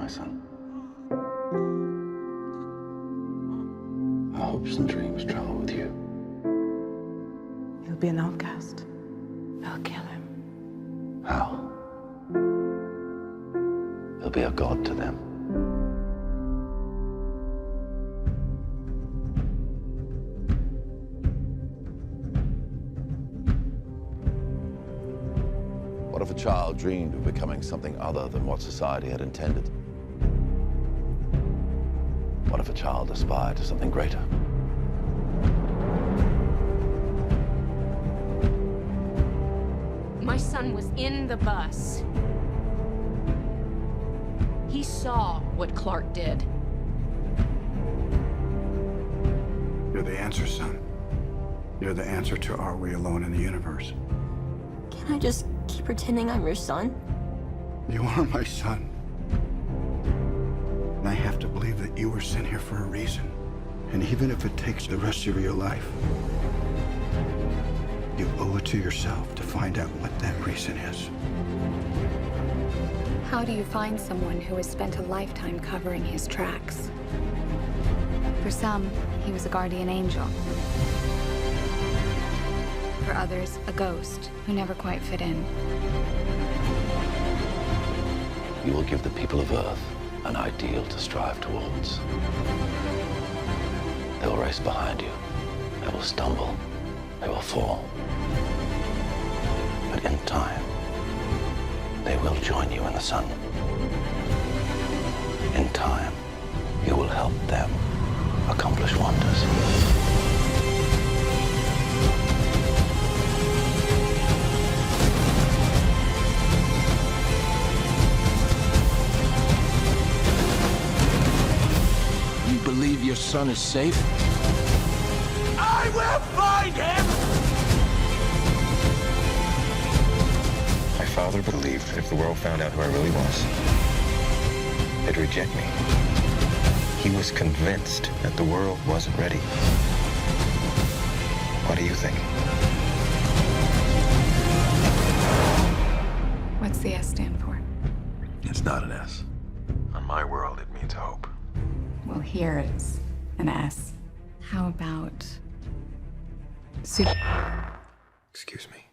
my son. Our hopes and dreams travel with you. He'll be an outcast. I'll kill him. How? He'll be a god to them. What if a child dreamed of becoming something other than what society had intended? What if a child aspired to something greater? My son was in the bus. He saw what Clark did. You're the answer, son. You're the answer to are we alone in the universe? Can I just keep pretending I'm your son? You are my son. And I have to believe that you were sent here for a reason. And even if it takes the rest of your life, you owe it to yourself to find out what that reason is. How do you find someone who has spent a lifetime covering his tracks? For some, he was a guardian angel. For others, a ghost who never quite fit in. You will give the people of Earth an ideal to strive towards. They will race behind you. They will stumble. They will fall. But in time, they will join you in the sun. In time, you will help them accomplish wonders. You believe your son is safe? I will find him! My father believed that if the world found out who I really was, they'd reject me. He was convinced that the world wasn't ready. What do you think? What's the S stand for? It's not an S. On my world, it means hope. Well, here it's an S. How about Excuse me.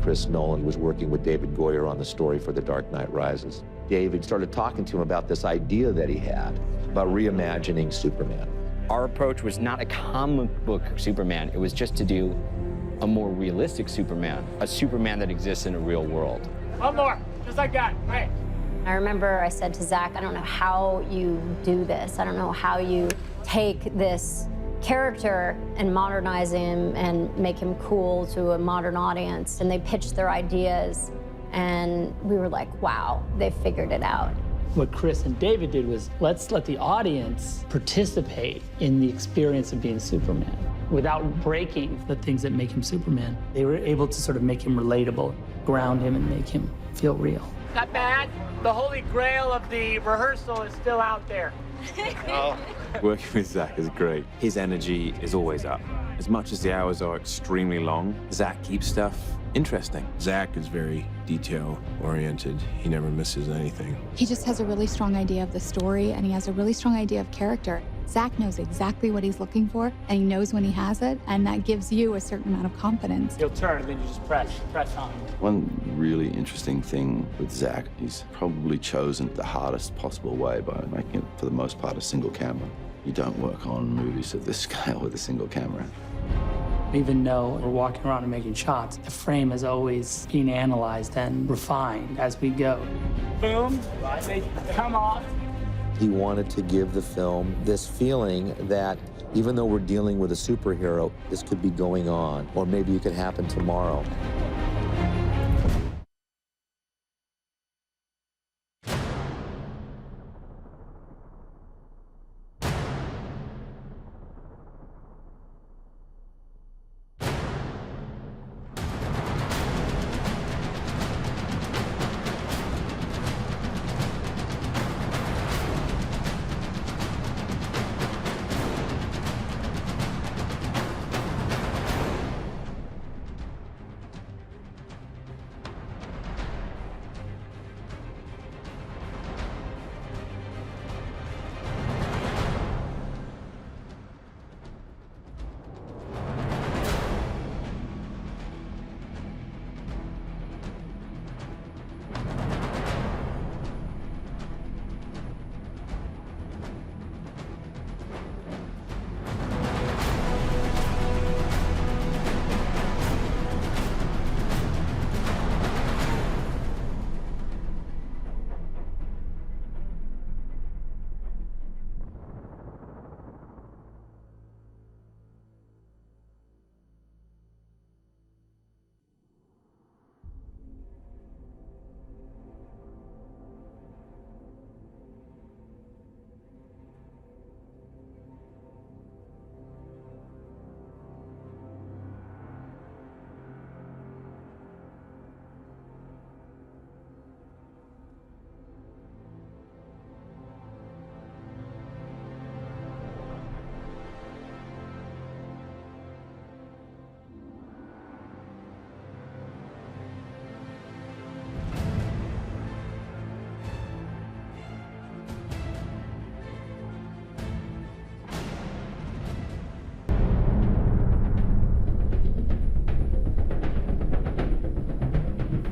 Chris Nolan was working with David Goyer on the story for The Dark Knight Rises. David started talking to him about this idea that he had about reimagining Superman. Our approach was not a comic book Superman. It was just to do a more realistic Superman, a Superman that exists in a real world. One more, just like that, right? I remember I said to Zach, I don't know how you do this. I don't know how you take this character and modernize him and make him cool to a modern audience. And they pitched their ideas, and we were like, wow, they figured it out. What Chris and David did was, let's let the audience participate in the experience of being Superman without breaking the things that make him Superman. They were able to sort of make him relatable. ground him and make him feel real. Not bad. The holy grail of the rehearsal is still out there. Oh. Working with Zach is great. His energy is always up. As much as the hours are extremely long, Zach keeps stuff interesting. Zach is very detail-oriented. He never misses anything. He just has a really strong idea of the story, and he has a really strong idea of character. Zach knows exactly what he's looking for, and he knows when he has it, and that gives you a certain amount of confidence. He'll turn, and then you just press on. One really interesting thing with Zach, he's probably chosen the hardest possible way by making it, for the most part, a single camera. You don't work on movies of this scale with a single camera. Even though we're walking around and making shots, the frame is always being analyzed and refined as we go. Boom, they come off. He wanted to give the film this feeling that even though we're dealing with a superhero, this could be going on, or maybe it could happen tomorrow.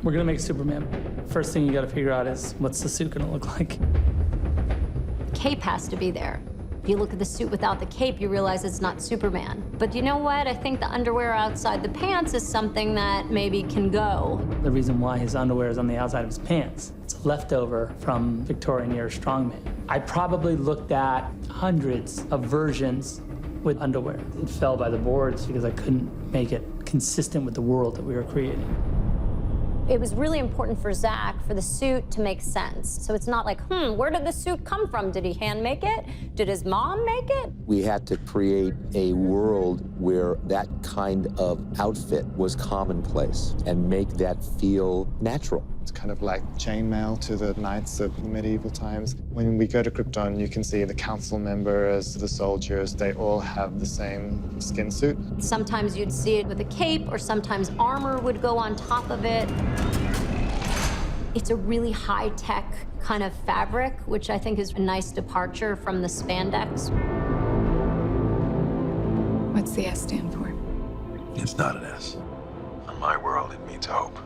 We're gonna make Superman. First thing you gotta figure out is what's the suit gonna look like? The cape has to be there. If you look at the suit without the cape, you realize it's not Superman. But you know what? I think the underwear outside the pants is something that maybe can go. The reason why his underwear is on the outside of his pants, it's a leftover from Victorian era strongman. I probably looked at hundreds of versions with underwear. It fell by the boards because I couldn't make it consistent with the world that we were creating. It was really important for Zach for the suit to make sense. So it's not like, where did the suit come from? Did he hand make it? Did his mom make it? We had to create a world where that kind of outfit was commonplace and make that feel natural. It's kind of like chainmail to the knights of medieval times. When we go to Krypton, you can see the council members, the soldiers, they all have the same skin suit. Sometimes you'd see it with a cape, or sometimes armor would go on top of it. It's a really high-tech kind of fabric, which I think is a nice departure from the spandex. What's the S stand for? It's not an S. In my world, it means hope.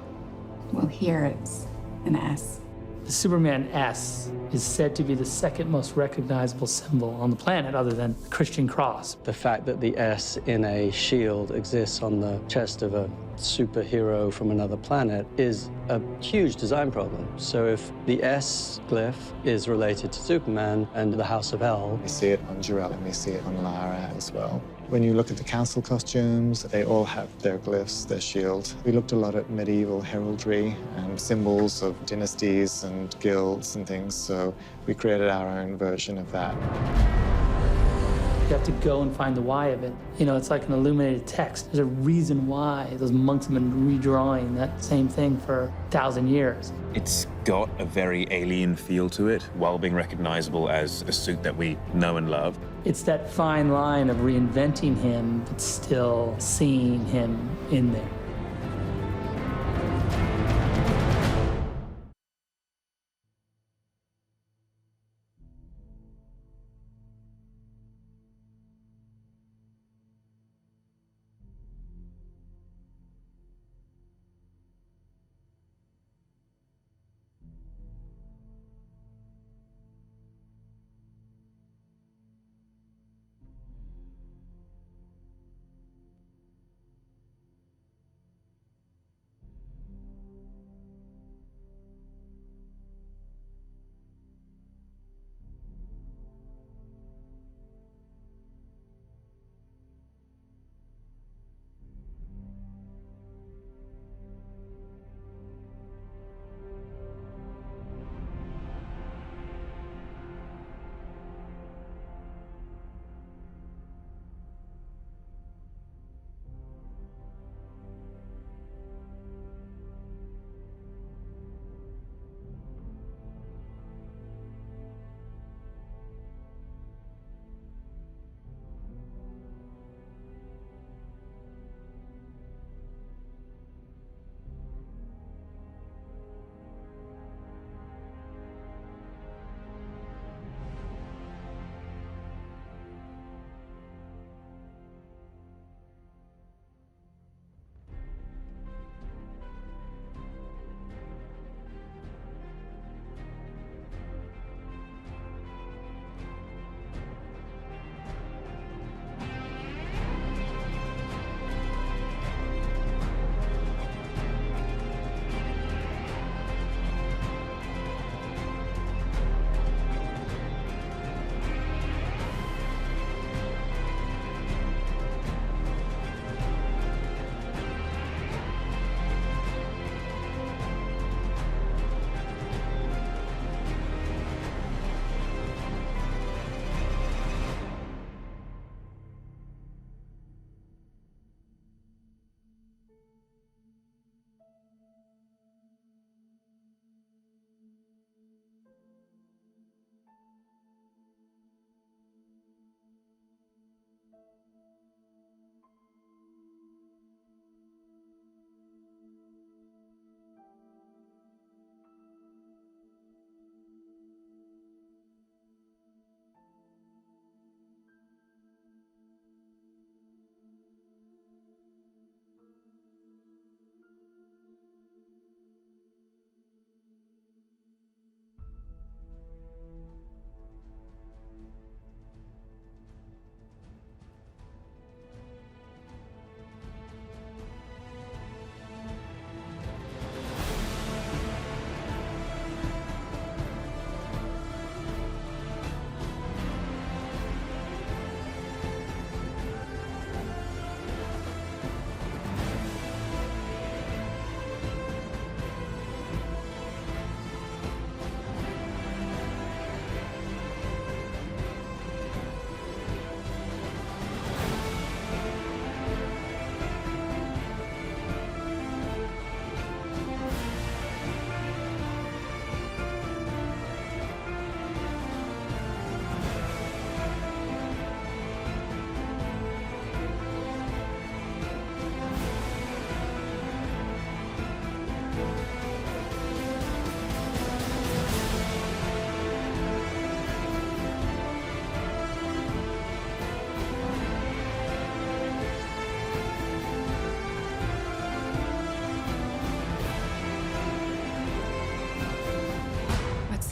Well, here it's an S. The Superman S is said to be the second most recognizable symbol on the planet other than the Christian cross. The fact that the S in a shield exists on the chest of a superhero from another planet is a huge design problem. So if the S glyph is related to Superman and the House of El. We see it on Jor-El and we see it on Lara as well. When you look at the council costumes, they all have their glyphs, their shield. We looked a lot at medieval heraldry and symbols of dynasties and guilds and things, so we created our own version of that. You have to go and find the why of it. You know, it's like an illuminated text. There's a reason why those monks have been redrawing that same thing for 1,000 years. It's got a very alien feel to it, while being recognizable as a suit that we know and love. It's that fine line of reinventing him, but still seeing him in there.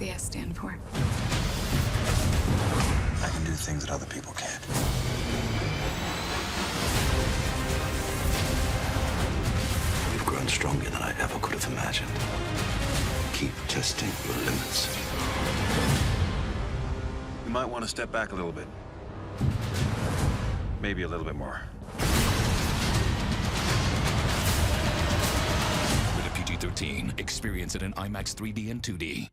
the S stand for? I can do things that other people can't. You've grown stronger than I ever could have imagined. Keep testing your limits. You might want to step back a little bit. Maybe a little bit more. Rated PG-13. Experience it in IMAX 3D and 2D.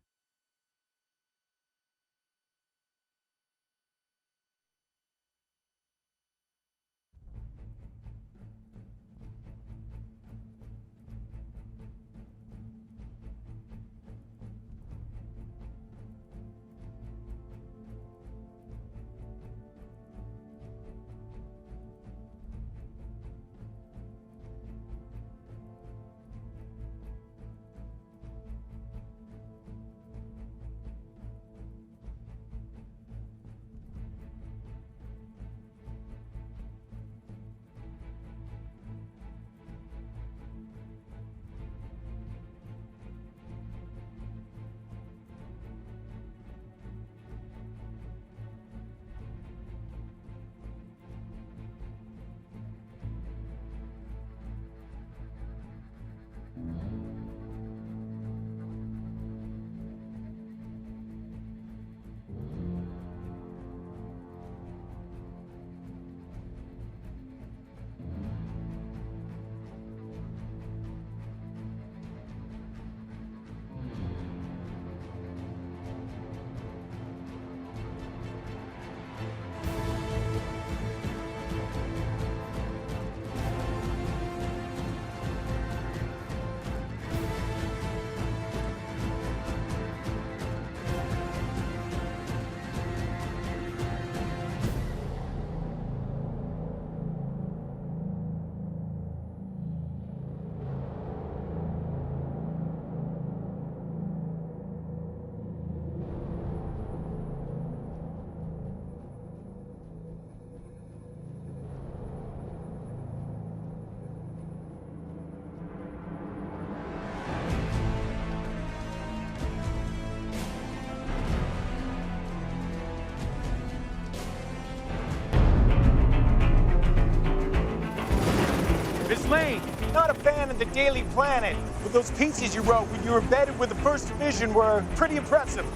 not a fan of the Daily Planet, but those pieces you wrote when you were embedded with the First Division were pretty impressive.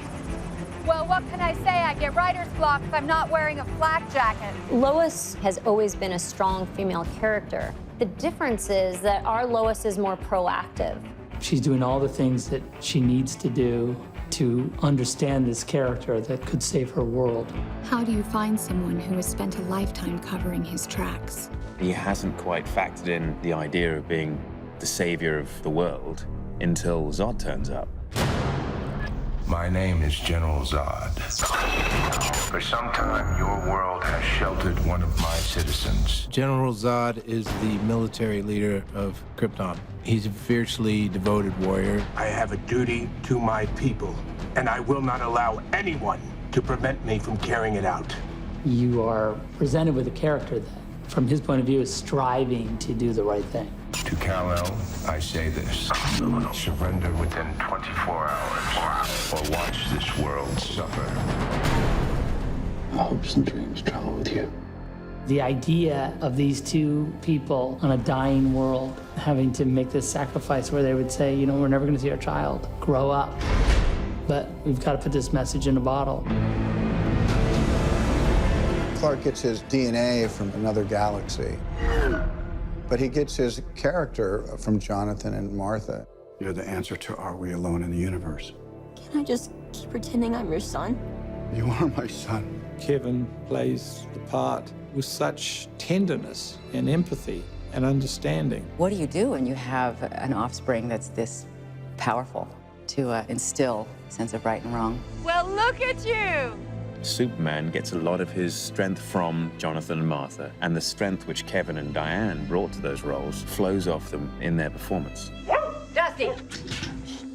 Well, what can I say? I get writer's block if I'm not wearing a flak jacket. Lois has always been a strong female character. The difference is that our Lois is more proactive. She's doing all the things that she needs to do to understand this character that could save her world. How do you find someone who has spent a lifetime covering his tracks? He hasn't quite factored in the idea of being the savior of the world until Zod turns up. My name is General Zod. For some time, your world has sheltered one of my citizens. General Zod is the military leader of Krypton. He's a fiercely devoted warrior. I have a duty to my people, and I will not allow anyone to prevent me from carrying it out. You are presented with a character that, from his point of view, is striving to do the right thing. To Kal-El, I say this. Surrender within 24 hours, or watch this world suffer. My hopes and dreams travel with you. The idea of these two people on a dying world having to make this sacrifice where they would say, you know, we're never going to see our child grow up, but we've got to put this message in a bottle. Clark gets his DNA from another galaxy, but he gets his character from Jonathan and Martha. You're the answer to Are We Alone in the Universe? Can I just keep pretending I'm your son? You are my son. Kevin plays the part with such tenderness and empathy and understanding. What do you do when you have an offspring that's this powerful to instill a sense of right and wrong? Well, look at you! Superman gets a lot of his strength from Jonathan and Martha, and the strength which Kevin and Diane brought to those roles flows off them in their performance. Dusty!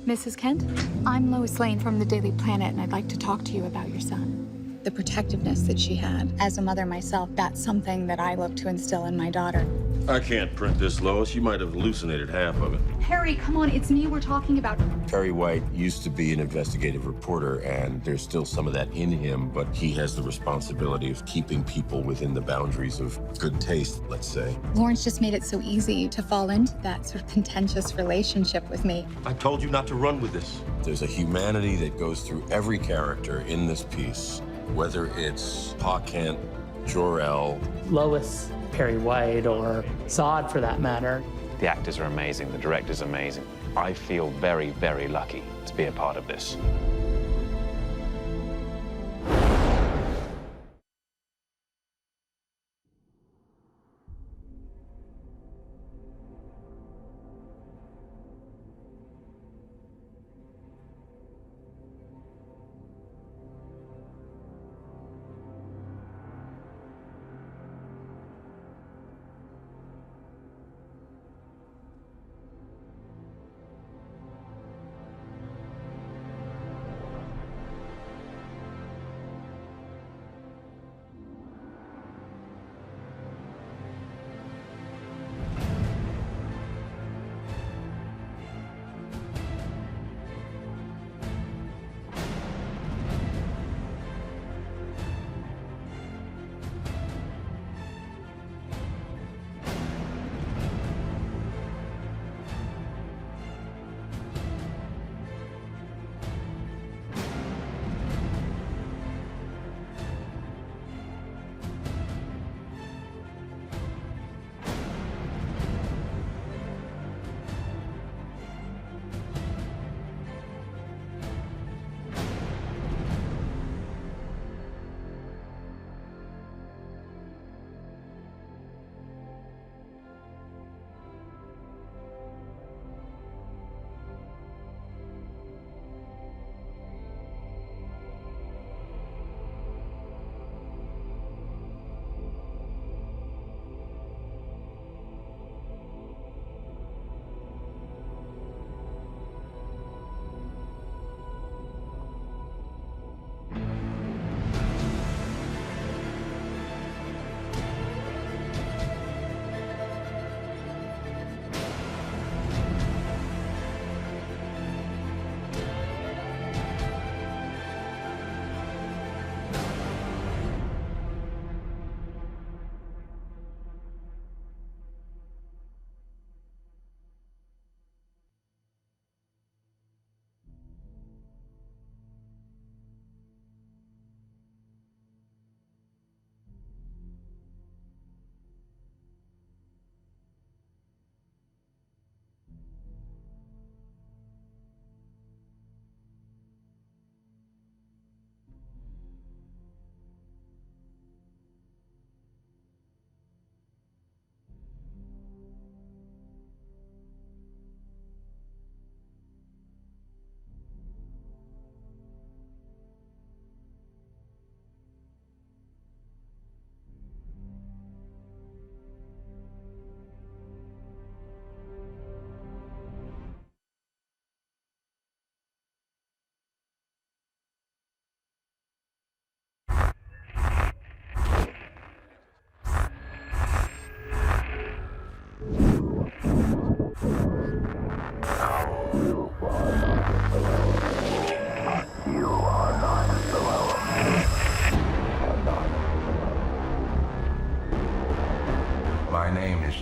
Mrs. Kent, I'm Lois Lane from the Daily Planet, and I'd like to talk to you about your son. The protectiveness that she had. As a mother myself, that's something that I look to instill in my daughter. I can't print this, Lois. You might have hallucinated half of it. Harry, come on, it's me we're talking about. Perry White used to be an investigative reporter, and there's still some of that in him, but he has the responsibility of keeping people within the boundaries of good taste, let's say. Lawrence just made it so easy to fall into that sort of contentious relationship with me. I told you not to run with this. There's a humanity that goes through every character in this piece, whether it's Pa Kent, Jor-El, Lois, Perry White, or Zod for that matter. The actors are amazing, the director's amazing. I feel very, very lucky to be a part of this.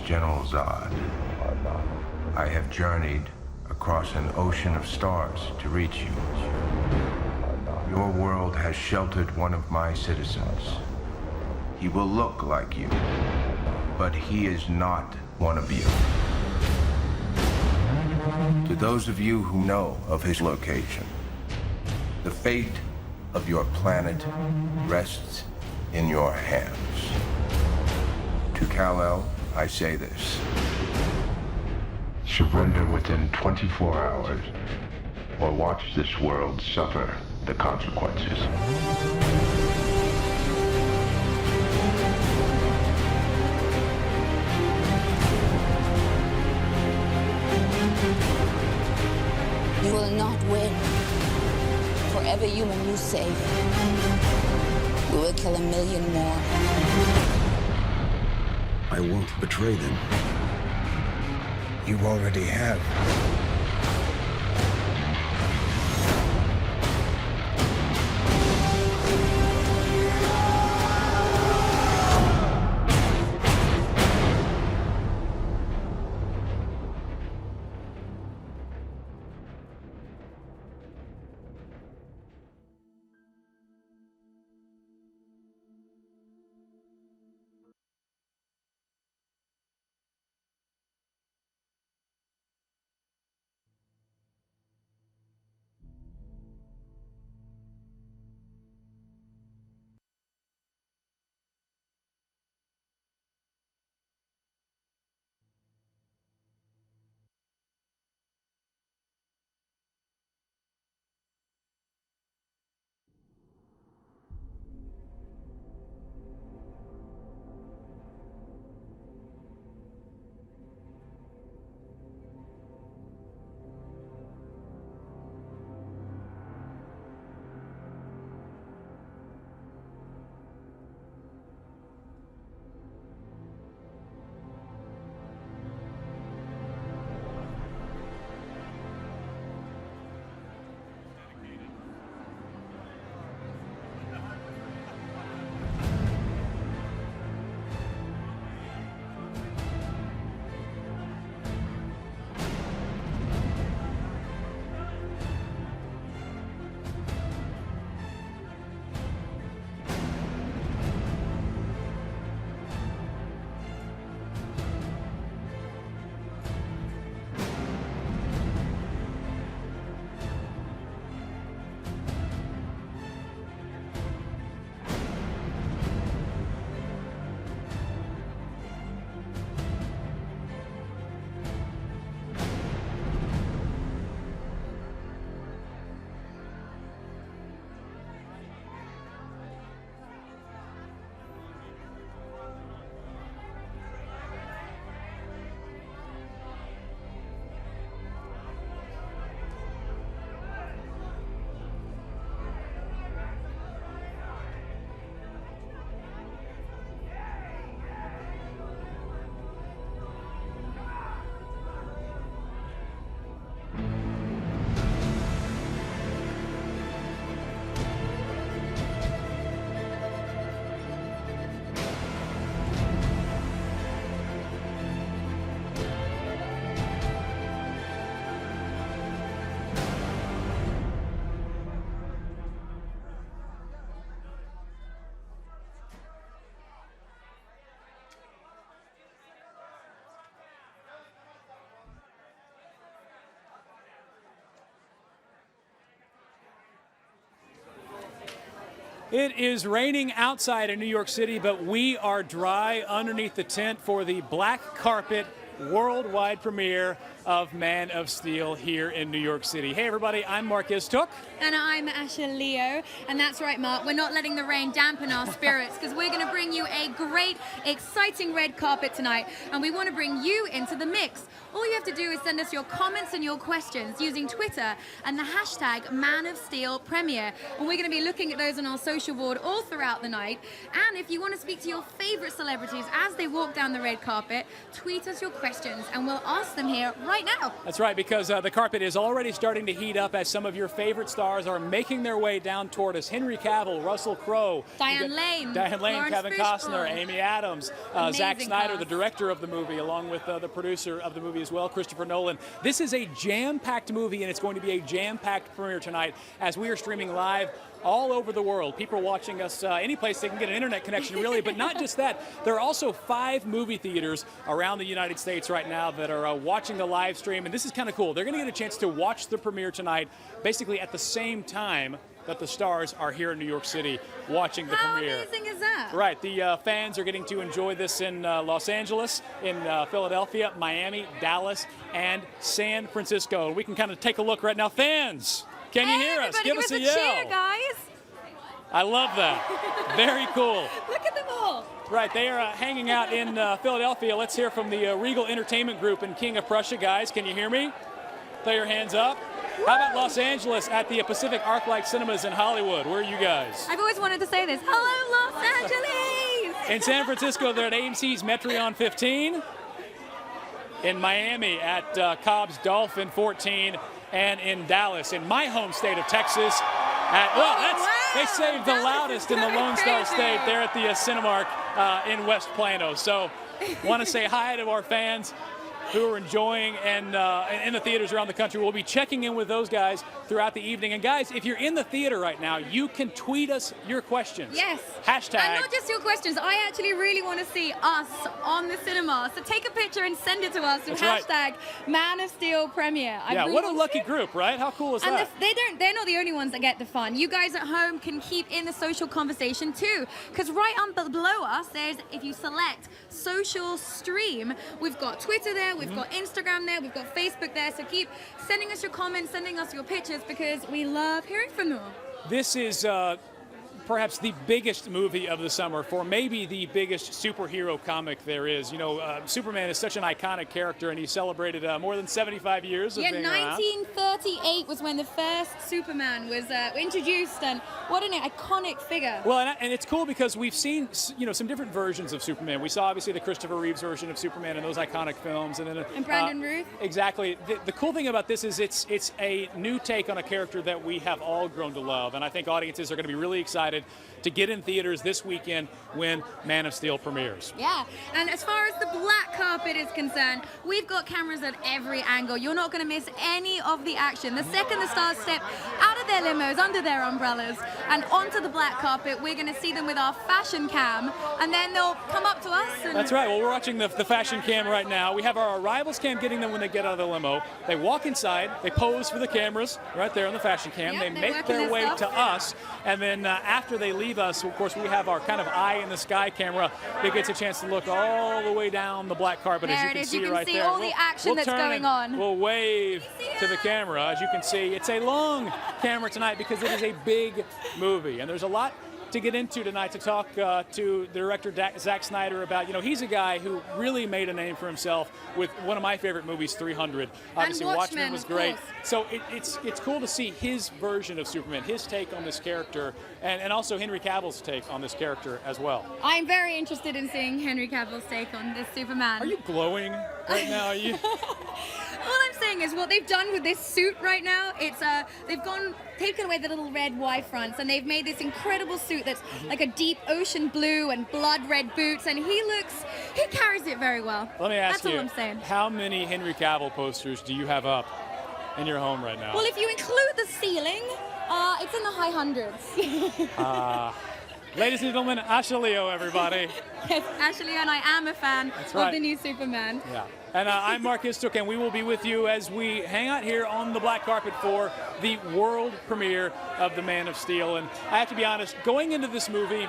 General Zod. I have journeyed across an ocean of stars to reach you. Your world has sheltered one of my citizens. He will look like you, but he is not one of you. To those of you who know of his location, the fate of your planet rests in your hands. To Kal-El, I say this. Surrender within 24 hours, or watch this world suffer the consequences. You will not win. For every human you save, we will kill 1 million more. I won't betray them. You already have. It is raining outside in New York City, but we are dry underneath the tent for the black carpet worldwide premiere of Man of Steel here in New York City. Hey everybody, I'm Marquez Took. And I'm Asha Leo. And that's right, Mark, we're not letting the rain dampen our spirits because we're going to bring you a great, exciting red carpet tonight. And we want to bring you into the mix. All you have to do is send us your comments and your questions using Twitter and the hashtag Man of Steel Premiere. And we're going to be looking at those on our social board all throughout the night. And if you want to speak to your favorite celebrities as they walk down the red carpet, tweet us your questions and we'll ask them here right right now. That's right, because the carpet is already starting to heat up as some of your favorite stars are making their way down toward us. Henry Cavill, Russell Crowe, Diane Lane, Lawrence Kevin Costner, Amy Adams, Zack Snyder, cast. the director of the movie, along with the producer of the movie as well, Christopher Nolan. This is a jam-packed movie, and it's going to be a jam-packed premiere tonight as we are streaming live all over the world. People are watching us any place they can get an internet connection, really, but not just that. There are also 5 movie theaters around the United States right now that are watching the live stream, and this is kind of cool. They're going to get a chance to watch the premiere tonight, basically at the same time that the stars are here in New York City watching the premiere. How amazing is that? Right, the fans are getting to enjoy this in Los Angeles, in Philadelphia, Miami, Dallas, and San Francisco. And we can kind of take a look right now. Fans, can you hear us? Give us a yell. Cheer, guys. I love that. Very cool. Look at them all. Right, they are hanging out in Philadelphia. Let's hear from the Regal Entertainment Group in King of Prussia. Guys, can you hear me? Throw your hands up. How about Los Angeles at the Pacific ArcLight Cinemas in Hollywood? Where are you guys? I've always wanted to say this. Hello, Los Angeles! In San Francisco, they're at AMC's Metreon 15. In Miami at Cobb's Dolphin 14. And in Dallas, in my home state of Texas, they saved the loudest in the Lone Star State. They're at the Cinemark in West Plano. So, want to say hi to our fans who are enjoying and in the theaters around the country. We'll be checking in with those guys throughout the evening. And guys, if you're in the theater right now, you can tweet us your questions. Yes. Hashtag. And not just your questions. I actually really want to see us on the cinema. So take a picture and send it to us with hashtag Man of Steel premiere. Yeah, what a lucky group, right? How cool is that? And they're not the only ones that get the fun. You guys at home can keep in the social conversation too. Because right below us, if you select social stream, we've got Twitter there, we've got Instagram there, we've got Facebook there. So keep sending us your comments, sending us your pictures, because we love hearing from you. This is perhaps the biggest movie of the summer, for maybe the biggest superhero comic there is. You know, Superman is such an iconic character, and he celebrated more than 75 years of being around. 1938 was when the first Superman was introduced, and what an iconic figure. Well, and it's cool because we've seen, some different versions of Superman. We saw, obviously, the Christopher Reeves version of Superman in those iconic films. And then Brandon Routh. Exactly. The cool thing about this is it's a new take on a character that we have all grown to love, and I think audiences are going to be really excited to get in theaters this weekend when Man of Steel premieres. Yeah, and as far as the black carpet is concerned, we've got cameras at every angle. You're not going to miss any of the action. The second the stars step out of their limos, under their umbrellas, and onto the black carpet, we're going to see them with our fashion cam, and then they'll come up to us. That's right. Well, we're watching the fashion cam right now. We have our arrivals cam getting them when they get out of the limo. They walk inside, they pose for the cameras right there on the fashion cam. Yep, they make their way to us, and then after they leave us, of course, we have our kind of eye in the sky camera that gets a chance to look all the way down the black carpet, there as you can see right there. You can see all the action that's going on. We'll wave to the camera. As you can see, it's a long camera tonight because it is a big movie, and there's a lot to get into tonight to talk to the director Zack Snyder about. He's a guy who really made a name for himself with one of my favorite movies, 300. Obviously, Watchmen was great. So it's cool to see his version of Superman, his take on this character, and also Henry Cavill's take on this character as well. I'm very interested in seeing Henry Cavill's take on this Superman. Are you glowing right now? All I'm saying is what they've done with this suit right now, it's they've taken away the little red Y fronts, and they've made this incredible suit that's like a deep ocean blue and blood red boots, and he carries it very well. Let me ask you, all I'm saying. How many Henry Cavill posters do you have up in your home right now? Well, if you include the ceiling, it's in the high hundreds. Ladies and gentlemen, Asha Leo, everybody. Yes, Asha Leo, and I am a fan of the new Superman. Yeah. And I'm Mark Istook, and we will be with you as we hang out here on the black carpet for the world premiere of The Man of Steel. And I have to be honest, going into this movie,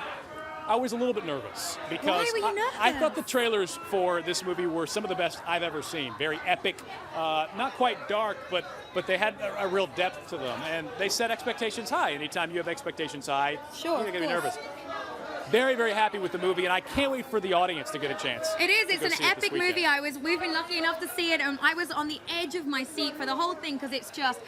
I was a little bit nervous because Why were you nervous? I thought the trailers for this movie were some of the best I've ever seen. Very epic, not quite dark, but they had a real depth to them, and they set expectations high. Anytime you have expectations high, you're going to be nervous. Very, very happy with the movie, and I can't wait for the audience to get a chance. It is. It's an epic movie. We've been lucky enough to see it, and I was on the edge of my seat for the whole thing because it's just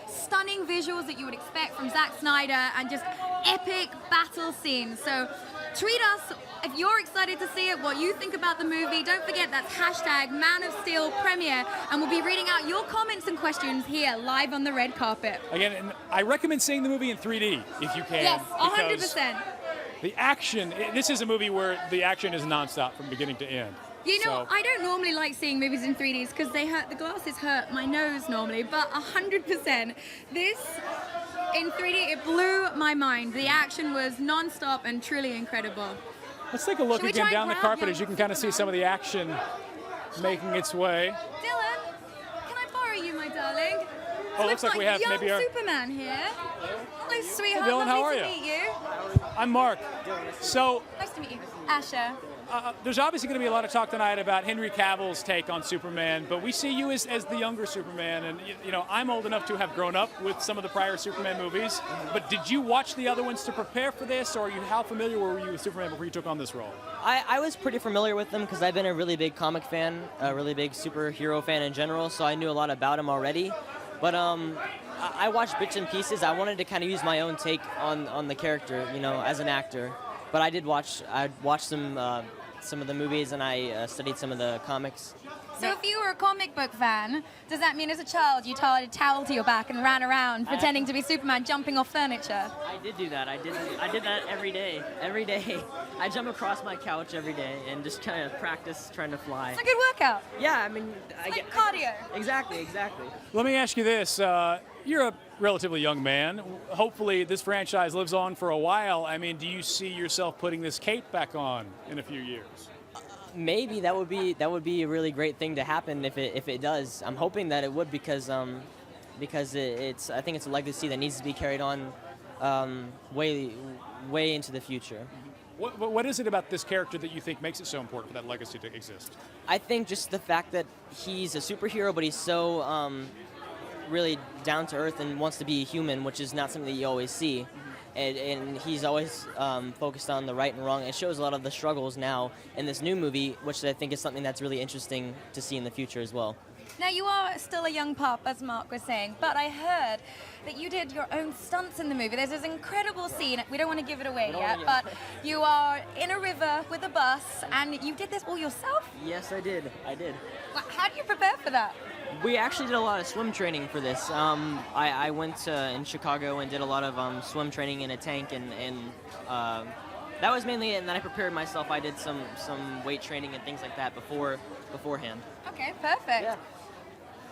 stunning visuals that you would expect from Zack Snyder, and just epic battle scene. So tweet us if you're excited to see it, what you think about the movie. Don't forget, that's hashtag Man of Steel premiere, and we'll be reading out your comments and questions here live on the red carpet. Again, and I recommend seeing the movie in 3D if you can. Yes, because 100%. The action, this is a movie where the action is nonstop from beginning to end. You know, So- I don't normally like seeing movies in 3Ds because they hurt, the glasses hurt my nose normally, but 100%. This in 3D, it blew my mind. The action was non-stop and truly incredible. Let's take a look Should we again try down and the grab carpet you? as you can kind of see some of the action making its way. Dylan, can I borrow you, my darling? Oh, looks like we have young maybe our... Superman here. Hello, sweetheart. Hey, Dylan, how Lovely are to you? meet you. I'm Mark. So Nice to meet you. Asher. there's obviously going to be a lot of talk tonight about Henry Cavill's take on Superman, but we see you as the younger Superman, and you know, I'm old enough to have grown up with some of the prior Superman movies, but did you watch the other ones to prepare for this, or how familiar were you with Superman before you took on this role? I was pretty familiar with him because I've been a really big comic fan, a really big superhero fan in general, so I knew a lot about him already. But I watched bits and pieces. I wanted to kind of use my own take on the character, you know, as an actor. But I watched some of the movies, and I studied some of the comics. So if you were a comic book fan, does that mean as a child you tied a towel to your back and ran around pretending to be Superman, jumping off furniture? I did do that. I did that every day. Every day. I jump across my couch every day and just kind of practice trying to fly. It's a good workout. Yeah, I mean, It's like cardio. Exactly. Let me ask you this. You're a relatively young man. Hopefully this franchise lives on for a while. I mean, do you see yourself putting this cape back on in a few years? Maybe that would be a really great thing to happen if it does. I'm hoping that it would because it's I think it's a legacy that needs to be carried on way into the future. What is it about this character that you think makes it so important for that legacy to exist? I think just the fact that he's a superhero, but he's so really down to earth and wants to be a human, which is not something that you always see. And he's always focused on the right and wrong. It shows a lot of the struggles now in this new movie, which I think is something that's really interesting to see in the future as well. Now, you are still a young pup, as Mark was saying, but I heard that you did your own stunts in the movie. There's this incredible scene, we don't want to give it away yet, but you are in a river with a bus, and you did this all yourself? Yes, I did. How do you prepare for that? We actually did a lot of swim training for this. I went in Chicago and did a lot of swim training in a tank, and that was mainly it. And then I prepared myself. I did some weight training and things like that beforehand. Okay, perfect. Yeah.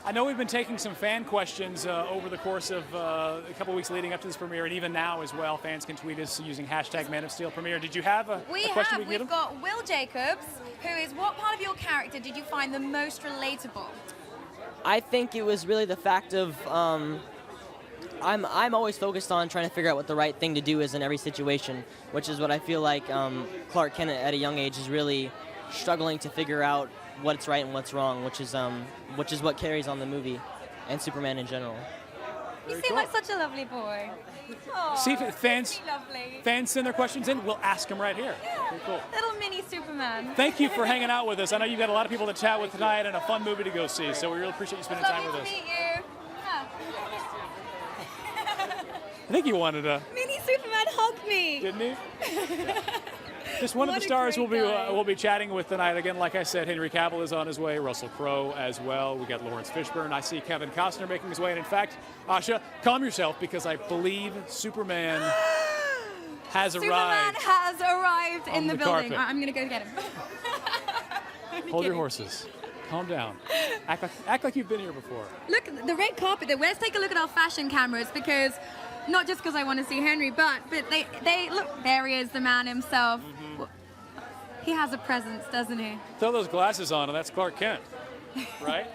I know we've been taking some fan questions over the course of a couple weeks leading up to this premiere, and even now as well. Fans can tweet us using hashtag Man of Steel premiere. Did you have a question we can get We've him? got Will Jacobs, who is, what part of your character did you find the most relatable? I think it was really the fact of I'm always focused on trying to figure out what the right thing to do is in every situation, which is what I feel like Clark Kent at a young age is really struggling to figure out what's right and what's wrong, which is what carries on the movie and Superman in general. You seem like such a lovely boy. Aww, See if fans lovely. send their questions in. We'll ask them right here. Yeah, Very cool. little mini Superman. Thank you for hanging out with us. I know you've got a lot of people to chat with tonight and a fun movie to go see, so we really appreciate you spending time with Lovely us. to meet you. I think you wanted to, Mini Superman hugged me. didn't he? Just one of What the a stars great guy. we'll be chatting with tonight. Again, like I said, Henry Cavill is on his way, Russell Crowe as well. We got Lawrence Fishburne. I see Kevin Costner making his way. And in fact, Asha, calm yourself because I believe Superman has arrived. Superman has arrived on in the the building. carpet. I'm going to go get him. Hold your horses. Calm down. Act like you've been here before. Look, the red carpet. Let's take a look at our fashion cameras because, not just because I want to see Henry, but they look. There he is, the man himself. He has a presence, doesn't he? Throw those glasses on, and that's Clark Kent, right?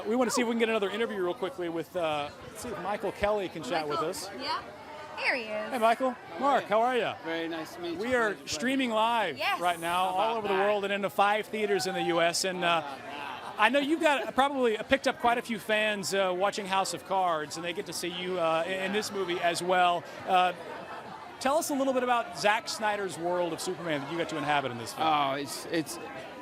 We want to see if we can get another interview real quickly with. Let's see if Michael Kelly can chat with us. Yeah. Here he is. Hey, Michael. Mark, how are you? Very nice to meet you. We are streaming live right now all over the world and into 5 theaters in the U.S. And I know you've got probably picked up quite a few fans watching House of Cards, and they get to see you in this movie as well. Tell us a little bit about Zack Snyder's world of Superman that you got to inhabit in this film. Oh,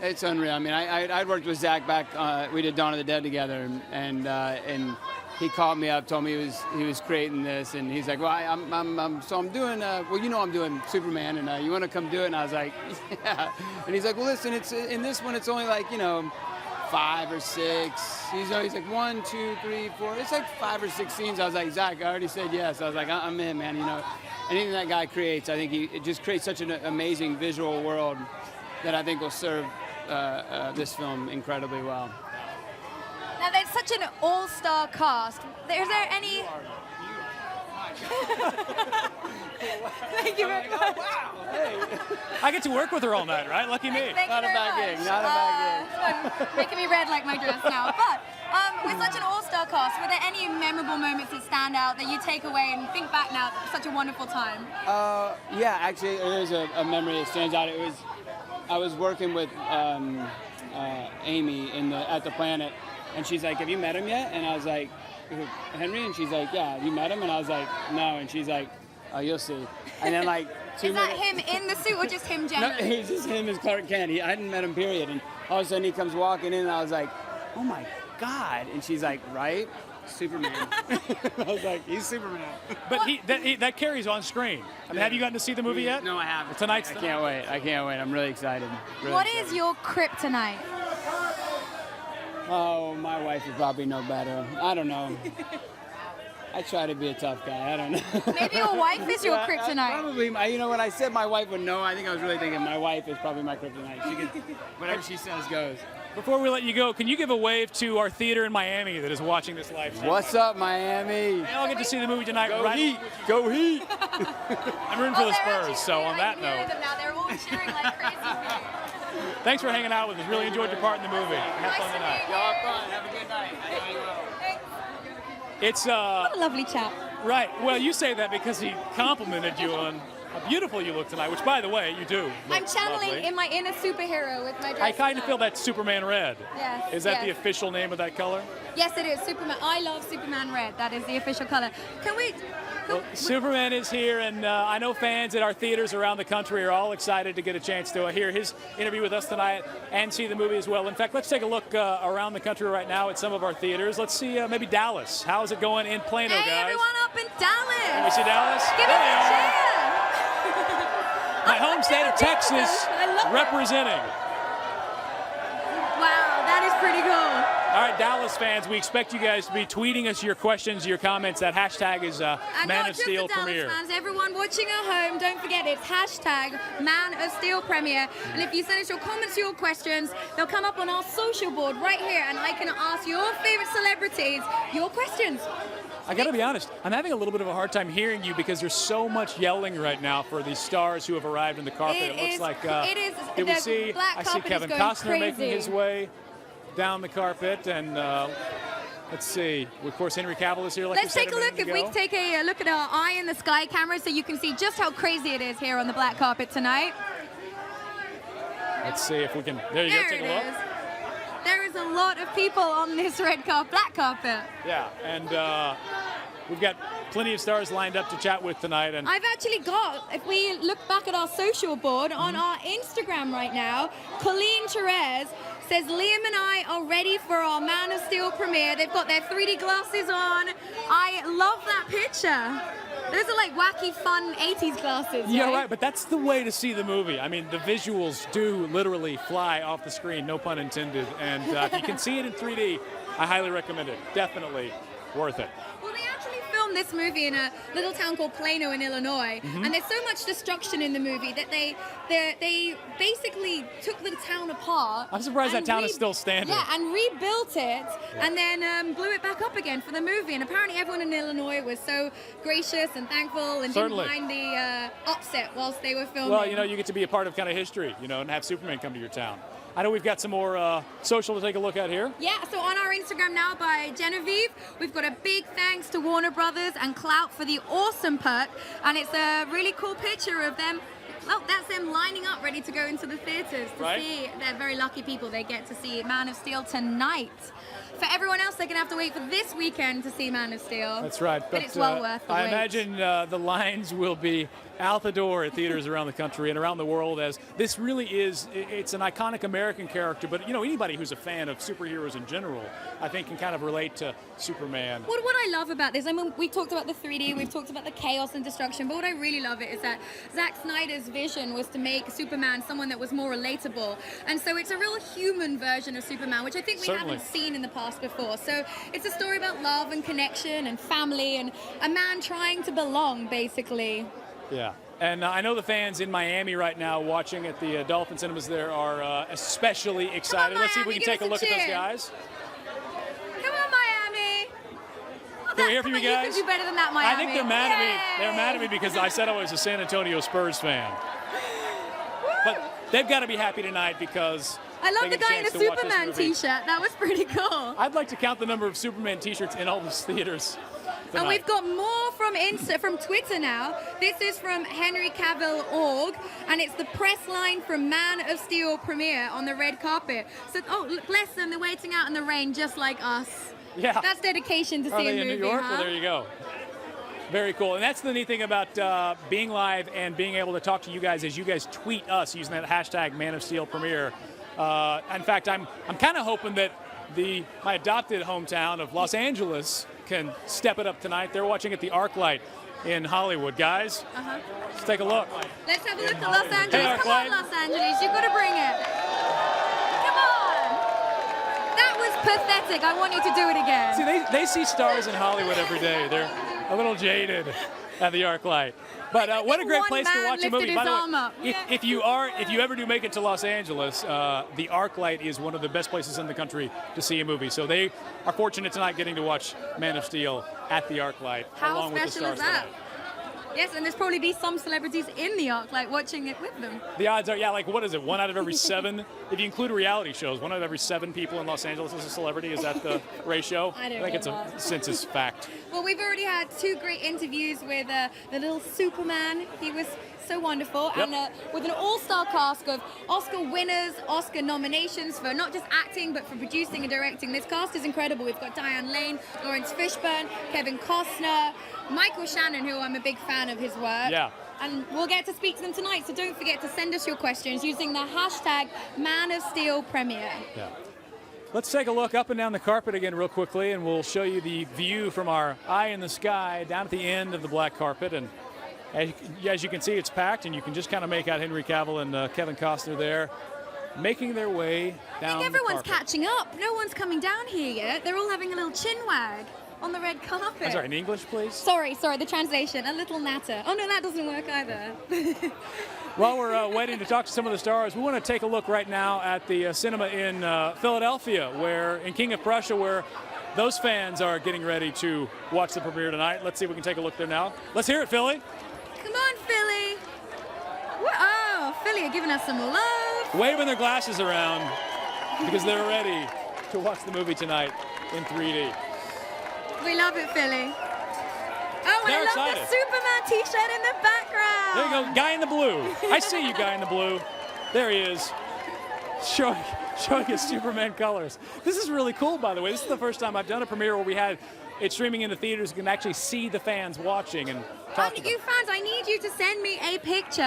it's unreal. I mean, I'd worked with Zack back. We did Dawn of the Dead together, and he called me up, told me he was creating this, and he's like, well, I'm doing, well, you know, I'm doing Superman, and you want to come do it? And I was like, yeah. And he's like, well, listen, it's in this one, it's only like, you know, 5 or 6. He's like 1, 2, 3, 4. It's like 5 or 6 scenes. I was like, Zach, I already said yes. I was like, I'm in, man. You know, anything that guy creates, I think it just creates such an amazing visual world that I think will serve this film incredibly well. Now, there's such an all-star cast. Is there any... Thank you very much. I get to work with her all night, right? Lucky me. Thank you very much. Not a bad gig. Making me red like my dress now. But with such an all-star cast, were there any memorable moments that stand out that you take away and think back now? Such a wonderful time. Yeah, actually, there's a memory that stands out. I was working with Amy at the Planet, and she's like, "Have you met him yet?" And I was like, "Henry?" And she's like, "Yeah, have you met him?" And I was like, "No." And she's like, "Oh, you'll see." And then like 2 Is minutes. that him in the suit or just him No, generally? it's just him as Clark Kent. I hadn't met him, period. And all of a sudden he comes walking in, and I was like, "Oh my God!" And she's like, "Right, Superman." I was like, "He's Superman." But that carries on screen. I mean, have you gotten to see the movie yet? No, I haven't. Tonight's I can't wait. I can't wait. I'm really excited. What is your kryptonite? Oh, my wife would probably know better. I don't know. I try to be a tough guy. I don't know. Maybe your wife is your kryptonite. Probably. You know, when I said my wife would know, I think I was really thinking my wife is probably my kryptonite. She can, whatever she says goes. Before we let you go, can you give a wave to our theater in Miami that is watching this live stream? What's up, Miami? They all get to see the movie tonight. Go Heat! Go Heat! I'm rooting for the Spurs, so on that note. Now they're all cheering like crazy for you. Thanks for hanging out with us. Really enjoyed your part in the movie. Have fun tonight. Y'all have fun. Have a good night. I know you will. It's What a lovely chap. Right. Well, you say that because he complimented you on how beautiful you look tonight, which, by the way, you do. I'm channeling lovely. in my inner superhero with my dress. I kind of tonight. feel that's Superman Red. Yes. Is that yes. the official name of that color? Yes, it is. Superman. I love Superman Red. That is the official color. Can we... Well, Superman is here, and I know fans at our theaters around the country are all excited to get a chance to hear his interview with us tonight and see the movie as well. In fact, let's take a look around the country right now at some of our theaters. Let's see maybe Dallas. How's it going in Plano, Hey, guys? everyone up in Dallas. Can we see Dallas? Give There us they a are. cheer. My home state of Texas I love it. representing. Wow, that is pretty cool. All right, Dallas fans, we expect you guys to be tweeting us your questions, your comments. That hashtag is And Man not of just Steel the Dallas Premiere. fans, everyone watching at home, don't forget it's hashtag Man of Steel Premiere. And if you send us your comments, your questions, they'll come up on our social board right here, and I can ask your favorite celebrities your questions. I got to be honest, I'm having a little bit of a hard time hearing you because there's so much yelling right now for these stars who have arrived on the carpet. It looks like did we the see? black I see carpet is Kevin going Costner making crazy. his way down the carpet, and let's see. Of course, Henry Cavill is here. Like Let's we said take a look. minute If we ago. take a look at our eye in the sky camera so you can see just how crazy it is here on the black carpet tonight. Let's see if we can. There you go. There Take it a look. is. There is a lot of people on this red carpet, black carpet. Yeah, and we've got plenty of stars lined up to chat with tonight. And I've actually got, if we look back at our social board on our Instagram right now, Colleen Therese says Liam and I are ready for our Man of Steel premiere. They've got their 3D glasses on. I love that picture. Those are like wacky, fun 80s glasses. yeah, right. But that's the way to see the movie. I mean, the visuals do literally fly off the screen, no pun intended. And if you can see it in 3D, I highly recommend it. Definitely worth it. Well, they actually filmed this movie in a little town called Plano in Illinois, Mhm. and there's so much destruction in the movie that they basically took the town apart. I'm surprised that and town is still standing. Yeah, and rebuilt it, and then blew it back up again for the movie. And apparently everyone in Illinois was so gracious and thankful and Certainly. didn't mind the upset whilst they were filming. Well, you know, you get to be a part of kind of history, you know, and have Superman come to your town. I know we've got some more social to take a look at here. Yeah, so on our Instagram now by Genevieve, we've got a big thanks to Warner Brothers and Clout for the awesome perk, and it's a really cool picture of them Well, that's them lining up, ready to go into the theaters to Right. see. They're very lucky people. They get to see Man of Steel tonight. For everyone else, they're going to have to wait for this weekend to see Man of Steel. That's right. But it's well worth the I wait. imagine the lines will be out the door at theaters around the country and around the world, as this really is, it's an iconic American character, but you know, anybody who's a fan of superheroes in general, I think can kind of relate to Superman. What I love about this, I mean, we talked about the 3D, we've talked about the chaos and destruction, but what I really love it is that Zack Snyder's vision was to make Superman someone that was more relatable. And so it's a real human version of Superman, which I think we Certainly. haven't seen in the past before. So it's a story about love and connection and family and a man trying to belong, basically. Yeah. And I know the fans in Miami right now watching at the Dolphin Cinemas there are especially excited. Let's see if we can take a look at those guys. Come on, Miami! Can we hear from you guys? You could do better than that, Miami. I think they're mad at me. They're mad at me because I said I was a San Antonio Spurs fan. But they've got to be happy tonight because I love they the get guy in chance the to watch this Superman movie. t-shirt. That was pretty cool. I'd like to count the number of Superman t-shirts in all those theaters tonight. And we've got more from Twitter now. This is from Henry Cavill Org, and it's the press line from Man of Steel premiere on the red carpet. So, oh, look, bless them, they're waiting out in the rain just like us. Yeah. That's dedication to Are see they a in movie, New York? huh? Well, there you go. Very cool. And that's the neat thing about being live and being able to talk to you guys as you guys tweet us using that hashtag Man of Steel premiere. In fact, I'm kind of hoping that my adopted hometown of Los Angeles can step it up tonight. They're watching at the ArcLight in Hollywood, guys. Let's take a look. Let's have a look at Los Angeles. Hey, Come on, ArcLight. Los Angeles, you've got to bring it. Come on. That was pathetic. I want you to do it again. See, they see stars in Hollywood every day. They're a little jaded at the ArcLight. But what a great one place to man watch a lifted movie. By his the arm way, up. if you ever do make it to Los Angeles, the ArcLight is one of the best places in the country to see a movie. So they are fortunate tonight getting to watch Man of Steel at the ArcLight How along with the special stars is that? tonight. Yes, and there's probably be some celebrities in the ArcLight watching it with them. The odds are, yeah, like what is it? 1 out of every 7, if you include reality shows, 1 out of every 7 people in Los Angeles is a celebrity. Is that the ratio? I don't think know it's a that. census fact. Well, we've already had 2 great interviews with the little Superman. He was so wonderful. Yep. And with an all-star cast of Oscar winners, Oscar nominations for not just acting, but for producing and directing. This cast is incredible. We've got Diane Lane, Lawrence Fishburne, Kevin Costner, Michael Shannon, who I'm a big fan of his work. Yeah. And we'll get to speak to them tonight, so don't forget to send us your questions using the hashtag Man of Steel Premiere. Yeah. Let's take a look up and down the carpet again real quickly, and we'll show you the view from our eye in the sky down at the end of the black carpet. And as you can see, it's packed, and you can just kind of make out Henry Cavill and Kevin Costner there making their way down I think everyone's the carpet. catching up. No one's coming down here yet. They're all having a little chin wag on the red carpet. I'm sorry, in English, please? Sorry, the translation. A little natter. Oh, no, that doesn't work either. While we're waiting to talk to some of the stars, we want to take a look right now at the cinema in Philadelphia, in King of Prussia, where those fans are getting ready to watch the premiere tonight. Let's see if we can take a look there now. Let's hear it, Philly. Come on, Philly. Oh, Philly are giving us some love. Waving their glasses around because they're ready to watch the movie tonight in 3D. We love it, Philly. Oh, and They're I love excited. the Superman t-shirt in the background. There you go, guy in the blue. I see you, guy in the blue. There he is, showing his Superman colors. This is really cool, by the way. This is the first time I've done a premiere where we had it streaming into theaters. You can actually see the fans watching and talk to And them. you fans, I need you to send me a picture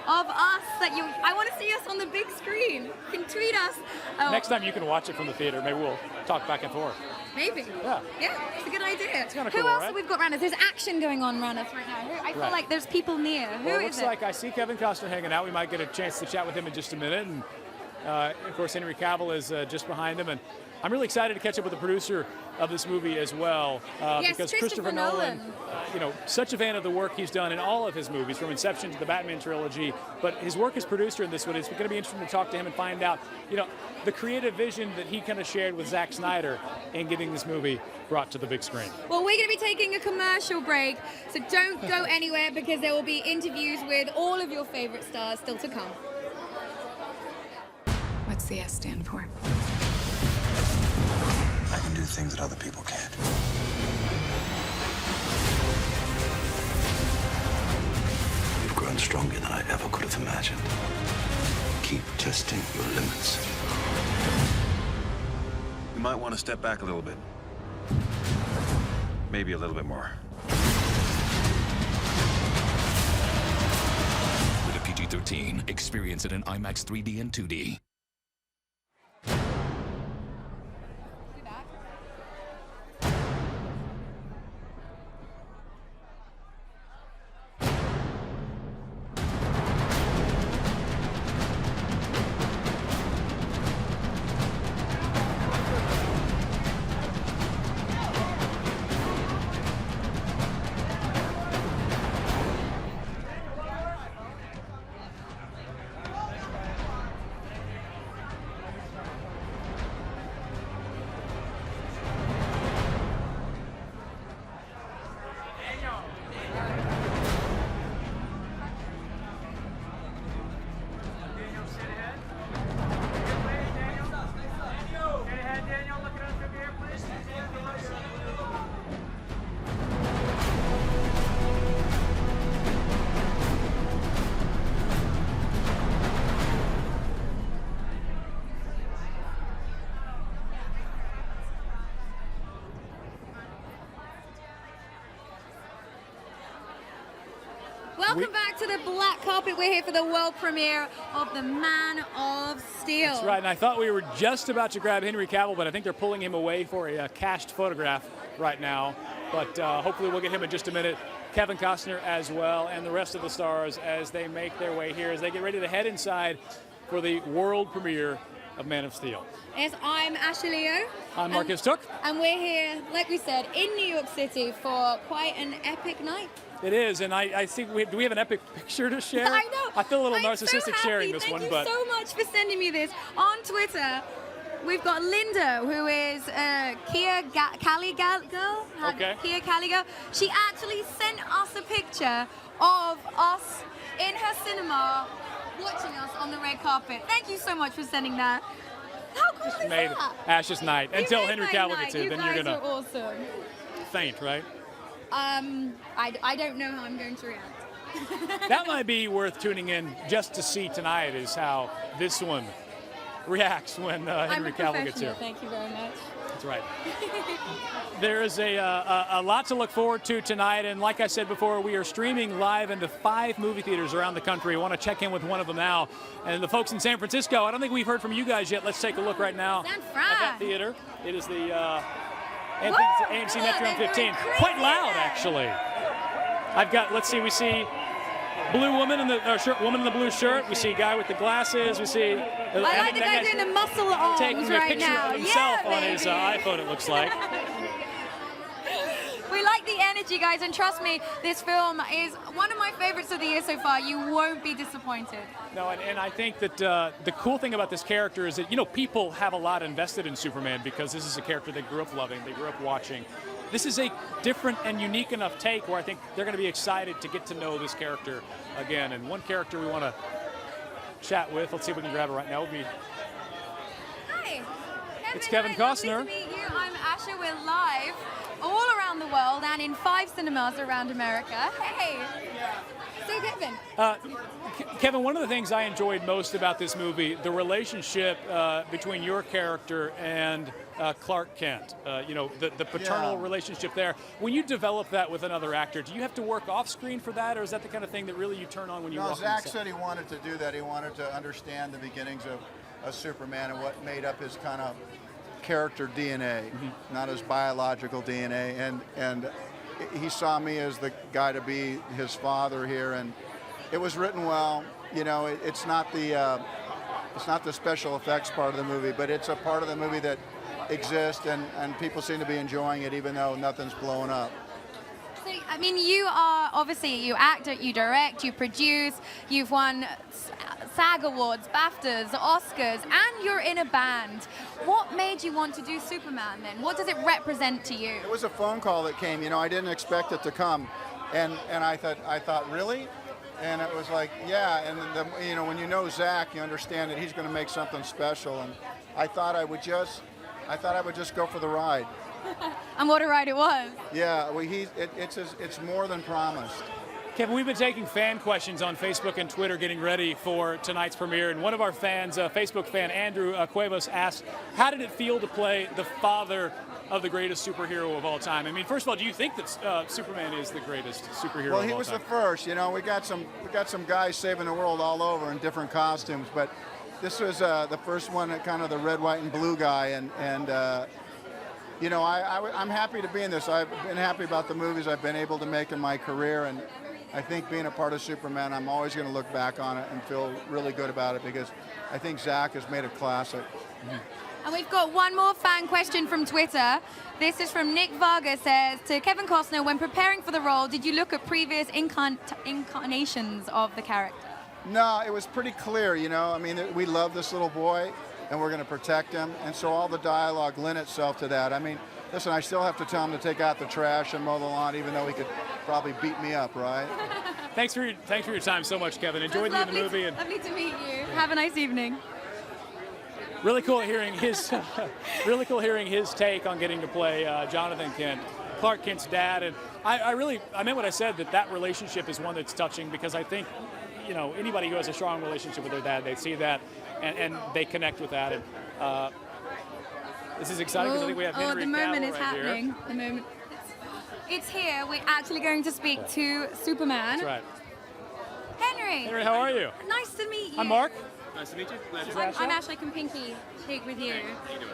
of us I want to see us on the big screen. You can tweet us. Oh, Next time you can watch it from the theater. Maybe we'll talk back and forth. Maybe. Yeah. Yeah, it's a good idea. It's kinda Who cool, else right? have we got around us? There's action going on around us right now. I feel Right. like there's people near. Who Well, it is looks it? like I see Kevin Costner hanging out. We might get a chance to chat with him in just a minute. And of course, Henry Cavill is just behind him. And I'm really excited to catch up with the producer of this movie as well, Yes, because Christopher Nolan. Such a fan of the work he's done in all of his movies, from Inception to the Batman trilogy. But his work as producer in this one, it's going to be interesting to talk to him and find out, the creative vision that he kind of shared with Zack Snyder in getting this movie brought to the big screen. Well, we're going to be taking a commercial break, so don't go anywhere because there will be interviews with all of your favorite stars still to come. What's the S stand for? I can do things that other people can't. You've grown grown stronger than I ever could have imagined. Keep testing your limits. We might want to step back a little bit. Maybe a little bit more. With a PG-13, experience it in IMAX 3D and 2D. Welcome back to the black carpet. We're here for the world premiere of The Man of Steel. That's right, and I thought we were just about to grab Henry Cavill, but I think they're pulling him away for a cached photograph right now. But hopefully we'll get him in just a minute. Kevin Costner as well, and the rest of the stars as they make their way here, as they get ready to head inside for the world premiere of Man of Steel. Yes, I'm Asha Leo. I'm Marcus Took. And we're here, like we said, in New York City for quite an epic night. It is, and I think do we have an epic picture to share? I know. I feel a little I'm narcissistic so sharing this Thank one, you but so much for sending me this. On Twitter, we've got Linda, who is Kia Caligal girl. Okay. Kia Caligal. She actually sent us a picture of us in her cinema watching us on the red carpet. Thank you so much for sending that. How cool is made that? Ash's night until You made Henry my Cavill night. gets in. You Then guys you're gonna are awesome. faint, right? I don't know how I'm going to react. That might be worth tuning in just to see tonight, is how this one reacts when Henry Cavill gets here. Thank you very much. That's right. There is a lot to look forward to tonight, and like I said before, we are streaming live into 5 movie theaters around the country. I want to check in with one of them now. And the folks in San Francisco, I don't think we've heard from you guys yet. Let's take a look right now San at Fran. that theater. It is the AMC Metro 15. Quite loud, actually. I've got, let's see, we see blue woman in the woman in the blue shirt. We see a guy with the glasses. We see. I like the guy doing the muscle arms taking right a picture now. of himself Yeah, on his baby. iPhone, it looks like. We like the energy, guys, and trust me, this film is one of my favorites of the year so far. You won't be disappointed. No, and I think that the cool thing about this character is that, you know, people have a lot invested in Superman because this is a character they grew up loving, they grew up watching. This is a different and unique enough take where I think they're going to be excited to get to know this character again. And one character we want to chat with, let's see if we can grab it right now, would be... Hi. It's Kevin Costner. Lovely to meet you. I'm Asha. We're live all around the world and in 5 cinemas around America. Hey. So, Kevin. Kevin, one of the things I enjoyed most about this movie, the relationship between your character and Clark Kent, you know, the paternal relationship there. When you develop that with another actor, do you have to work off screen for that, or is that the kind of thing that really you turn on when you walk on Zach set? said he wanted to do that. He wanted to understand the beginnings of Superman and what made up his kind of character DNA, not his biological DNA. And he saw me as the guy to be his father here, and it was written well. You know, it's not the special effects part of the movie, but it's a part of the movie that exists, and people seem to be enjoying it, even though nothing's blowing up. So, I mean, you are obviously, you act, you direct, you produce, you've won SAG Awards, BAFTAs, Oscars, and you're in a band. What made you want to do Superman then? What does it represent to you? It was a phone call that came. You know, I didn't expect it to come, and I thought, really? And it was like, yeah. And you know, when you know Zach, you understand that he's going to make something special. And I thought I would just go for the ride. And what a ride it was. Yeah, well, it's more than promised. Kevin, we've been taking fan questions on Facebook and Twitter getting ready for tonight's premiere, and one of our fans, Facebook fan Andrew Cuevas, asked, how did it feel to play the father of the greatest superhero of all time? I mean, first of all, do you think that Superman is the greatest superhero Well, of he all was time? the first. You know, we got some guys saving the world all over in different costumes, but this was the first one, kind of the red, white, and blue guy, and you know, I'm happy to be in this. I've been happy about the movies I've been able to make in my career, and I think being a part of Superman, I'm always going to look back on it and feel really good about it because I think Zach has made a classic. And we've got one more fan question from Twitter. This is from Nick Vargas, says, to Kevin Costner, when preparing for the role, did you look at previous incarnations of the character? No, it was pretty clear, you know. I mean, we love this little boy, and we're going to protect him, and so all the dialogue lent itself to that. I mean, listen, I still have to tell him to take out the trash and mow the lawn, even though he could probably beat me up, right? Thanks for your time so much, Kevin. Enjoyed the movie. Lovely to meet you. Have a nice evening. Really cool hearing his take on getting to play Jonathan Kent, Clark Kent's dad, and I meant what I said, that relationship is one that's touching because I think, you know, anybody who has a strong relationship with their dad, they see that and they connect with that. And this is exciting because I think we have Henry the moment Cavill is right happening. here. The moment. It's here. We're actually going to speak to Superman. That's right. Henry. Henry, how are you? Nice to meet you. I'm Mark. Nice to meet you. I'm Ashley. Can Pinky speak with you? How you doing?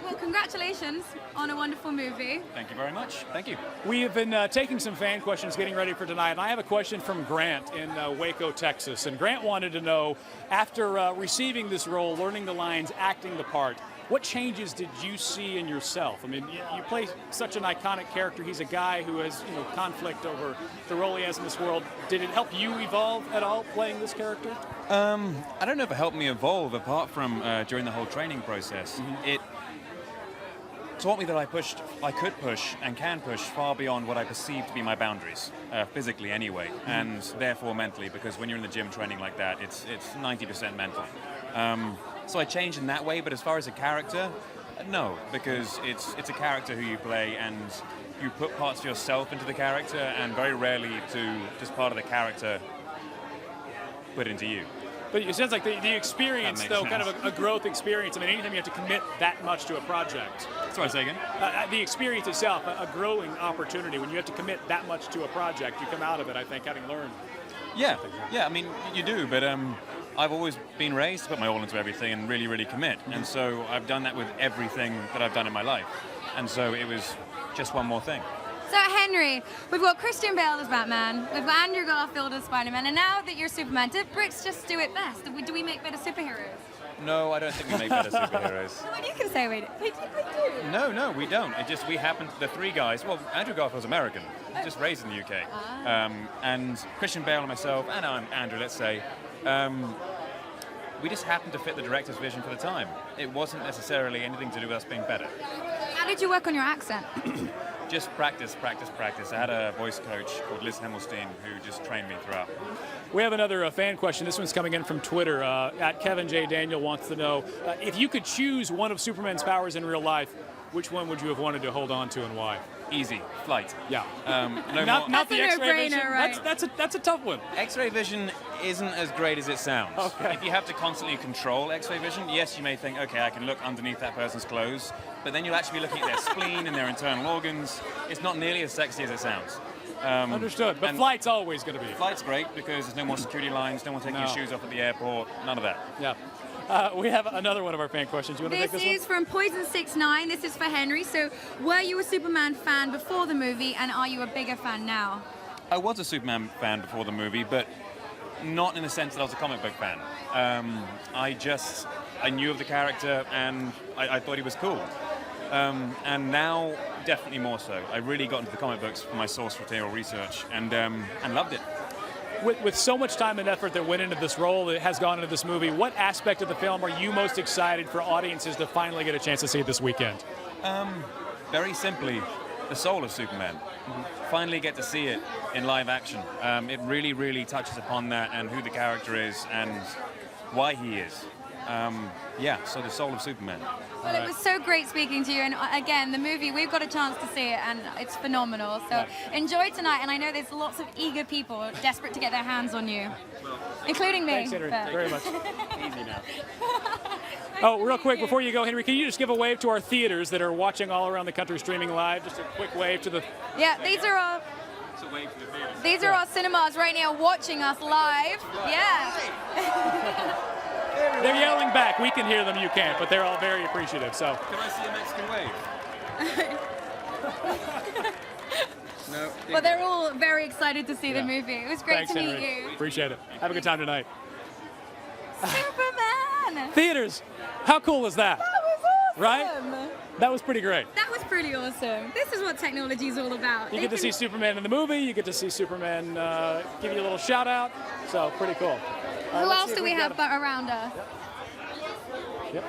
Well, congratulations on a wonderful movie. Thank you very much. Thank you. We have been taking some fan questions getting ready for tonight, and I have a question from Grant in Waco, Texas. And Grant wanted to know, after receiving this role, learning the lines, acting the part, what changes did you see in yourself? I mean, you play such an iconic character. He's a guy who has, you know, conflict over the role he has in this world. Did it help you evolve at all playing this character? I don't know if it helped me evolve apart from during the whole training process. It taught me that I could push and can push far beyond what I perceived to be my boundaries, physically anyway, and therefore mentally, because when you're in the gym training like that, it's 90% mental. So I changed in that way, but as far as a character, no, because it's a character who you play and you put parts of yourself into the character, and very rarely do just part of the character put into you. But it sounds like the experience, though, sense. kind of a growth experience. I mean, anytime you have to commit that much to a project. Sorry, say again? The experience itself, a growing opportunity. When you have to commit that much to a project, you come out of it, I think, having learned. Yeah, I mean, you do, but I've always been raised to put my all into everything and really, really commit. And so I've done that with everything that I've done in my life. And so it was just one more thing. So, Henry, we've got Christian Bale as Batman, we've got Andrew Garfield as Spider-Man, and now that you're Superman, did Brits just do it best? Do we make better superheroes? No, I don't think we make better superheroes. Well, you can say we do. We do. No, we don't. It just, we happen, the three guys, well, Andrew Garfield's American, just raised in the UK. And Christian Bale and myself, and Andrew, let's say, we just happened to fit the director's vision for the time. It wasn't necessarily anything to do with us being better. How did you work on your accent? Just practice. I had a voice coach called Liz Himmelstein who just trained me throughout. We have another fan question. This one's coming in from Twitter. At Kevin J. Daniel wants to know, if you could choose one of Superman's powers in real life, which one would you have wanted to hold on to and why? Easy, flight. Yeah. Not the X-ray vision. Right? That's a tough one. X-ray vision isn't as great as it sounds. Okay. If you have to constantly control X-ray vision, yes, you may think, okay, I can look underneath that person's clothes, but then you'll actually be looking at their spleen and their internal organs. It's not nearly as sexy as it sounds. Understood, but flight's always going to be. Flight's great because there's no more security lines, no one taking your shoes off at the airport, none of that. Yeah. We have another one of our fan questions. You want to take This this is from Poison69. This is for Henry. So, were you a Superman fan before the movie, and are you a bigger fan now? I was a Superman fan before the movie, but not in the sense that I was a comic book fan. I knew of the character, and I thought he was cool. And now, definitely more so. I really got into the comic books for my source material research, and loved it. With so much time and effort that went into this role that has gone into this movie, what aspect of the film are you most excited for audiences to finally get a chance to see this weekend? Very simply, the soul of Superman. Finally get to see it in live action. It really, really touches upon that and who the character is and why he is. Yeah, so the soul of Superman. Well, it was so great speaking to you. And again, the movie, we've got a chance to see it, and it's phenomenal. So enjoy tonight. And I know there's lots of eager people desperate to get their hands on you, including me. Thanks, Henry. but- Very much. Easy now. Oh, real quick, before you go, Henry, can you just give a wave to our theaters that are watching all around the country streaming live? Just a quick wave to the... Yeah, these are our cinemas right now watching us live. Yeah. They're yelling back. We can hear them, you can't, but they're all very appreciative, so... Can I see a Mexican wave? No. But they're all very excited to see the movie. It was great Thanks, to meet Henry. you. Appreciate it. Have a good time tonight. Superman! Theaters, how cool is that? That was awesome! Right? That was pretty great. That was pretty awesome. This is what technology is all about. You get to see Superman in the movie. You get to see Superman give you a little shout out. So pretty cool. Who else do we have around us? Yep.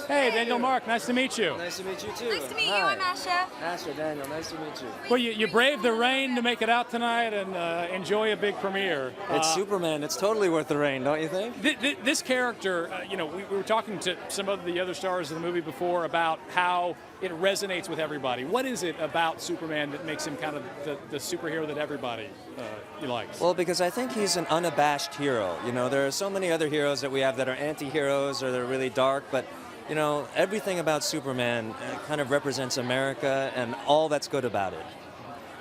Hey, Daniel Mark, nice to meet you. Nice to meet you too. Nice to meet you, I'm Asha. Asha, Daniel, nice to meet you. Well, you braved the rain to make it out tonight and enjoy a big premiere. It's Superman. It's totally worth the rain, don't you think? This character, we were talking to some of the other stars of the movie before about how it resonates with everybody. What is it about Superman that makes him kind of the superhero that everybody likes? Well, because I think he's an unabashed hero. You know, there are so many other heroes that we have that are anti-heroes or they're really dark, but you know, everything about Superman kind of represents America and all that's good about it.